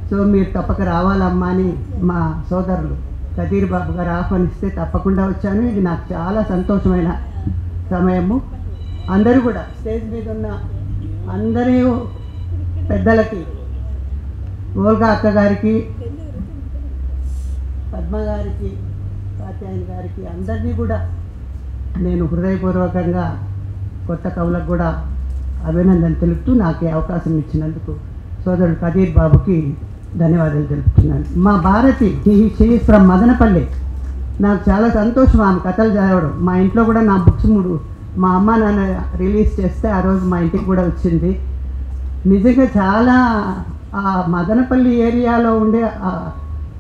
సో మీరు తప్పక రావాలమ్మా అని మా సోదరులు కదీర్ బాబు గారు ఆహ్వానిస్తే తప్పకుండా వచ్చాను. ఇది నాకు చాలా సంతోషమైన సమయము. అందరూ కూడా స్టేజ్ మీద ఉన్న అందరూ పెద్దలకి, ఓల్గా అక్క గారికి, పద్మ గారికి, కాత్యాయని గారికి, అందరినీ కూడా నేను హృదయపూర్వకంగా కొత్త కవులకు కూడా అభినందన తెలుపుతూ నాకు ఈ అవకాశం ఇచ్చినందుకు సోదరుడు కదీర్ బాబుకి ధన్యవాదాలు తెలుపుతున్నాను. మా భారతి, షీఈస్ ఫ్రమ్ మదనపల్లి. నాకు చాలా సంతోషం ఆమె కథలు చదవడం. మా ఇంట్లో కూడా నా బుక్స్ 3 మా అమ్మ నాన్న రిలీజ్ చేస్తే ఆ రోజు మా ఇంటికి కూడా వచ్చింది. నిజంగా చాలా ఆ మదనపల్లి ఏరియాలో ఉండే ఆ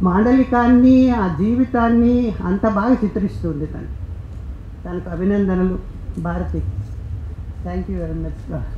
మాండలికాన్ని, ఆ జీవితాన్ని అంత బాగా చిత్రిస్తుంది తను. తనకు అభినందనలు Bharathi. Thank you very much.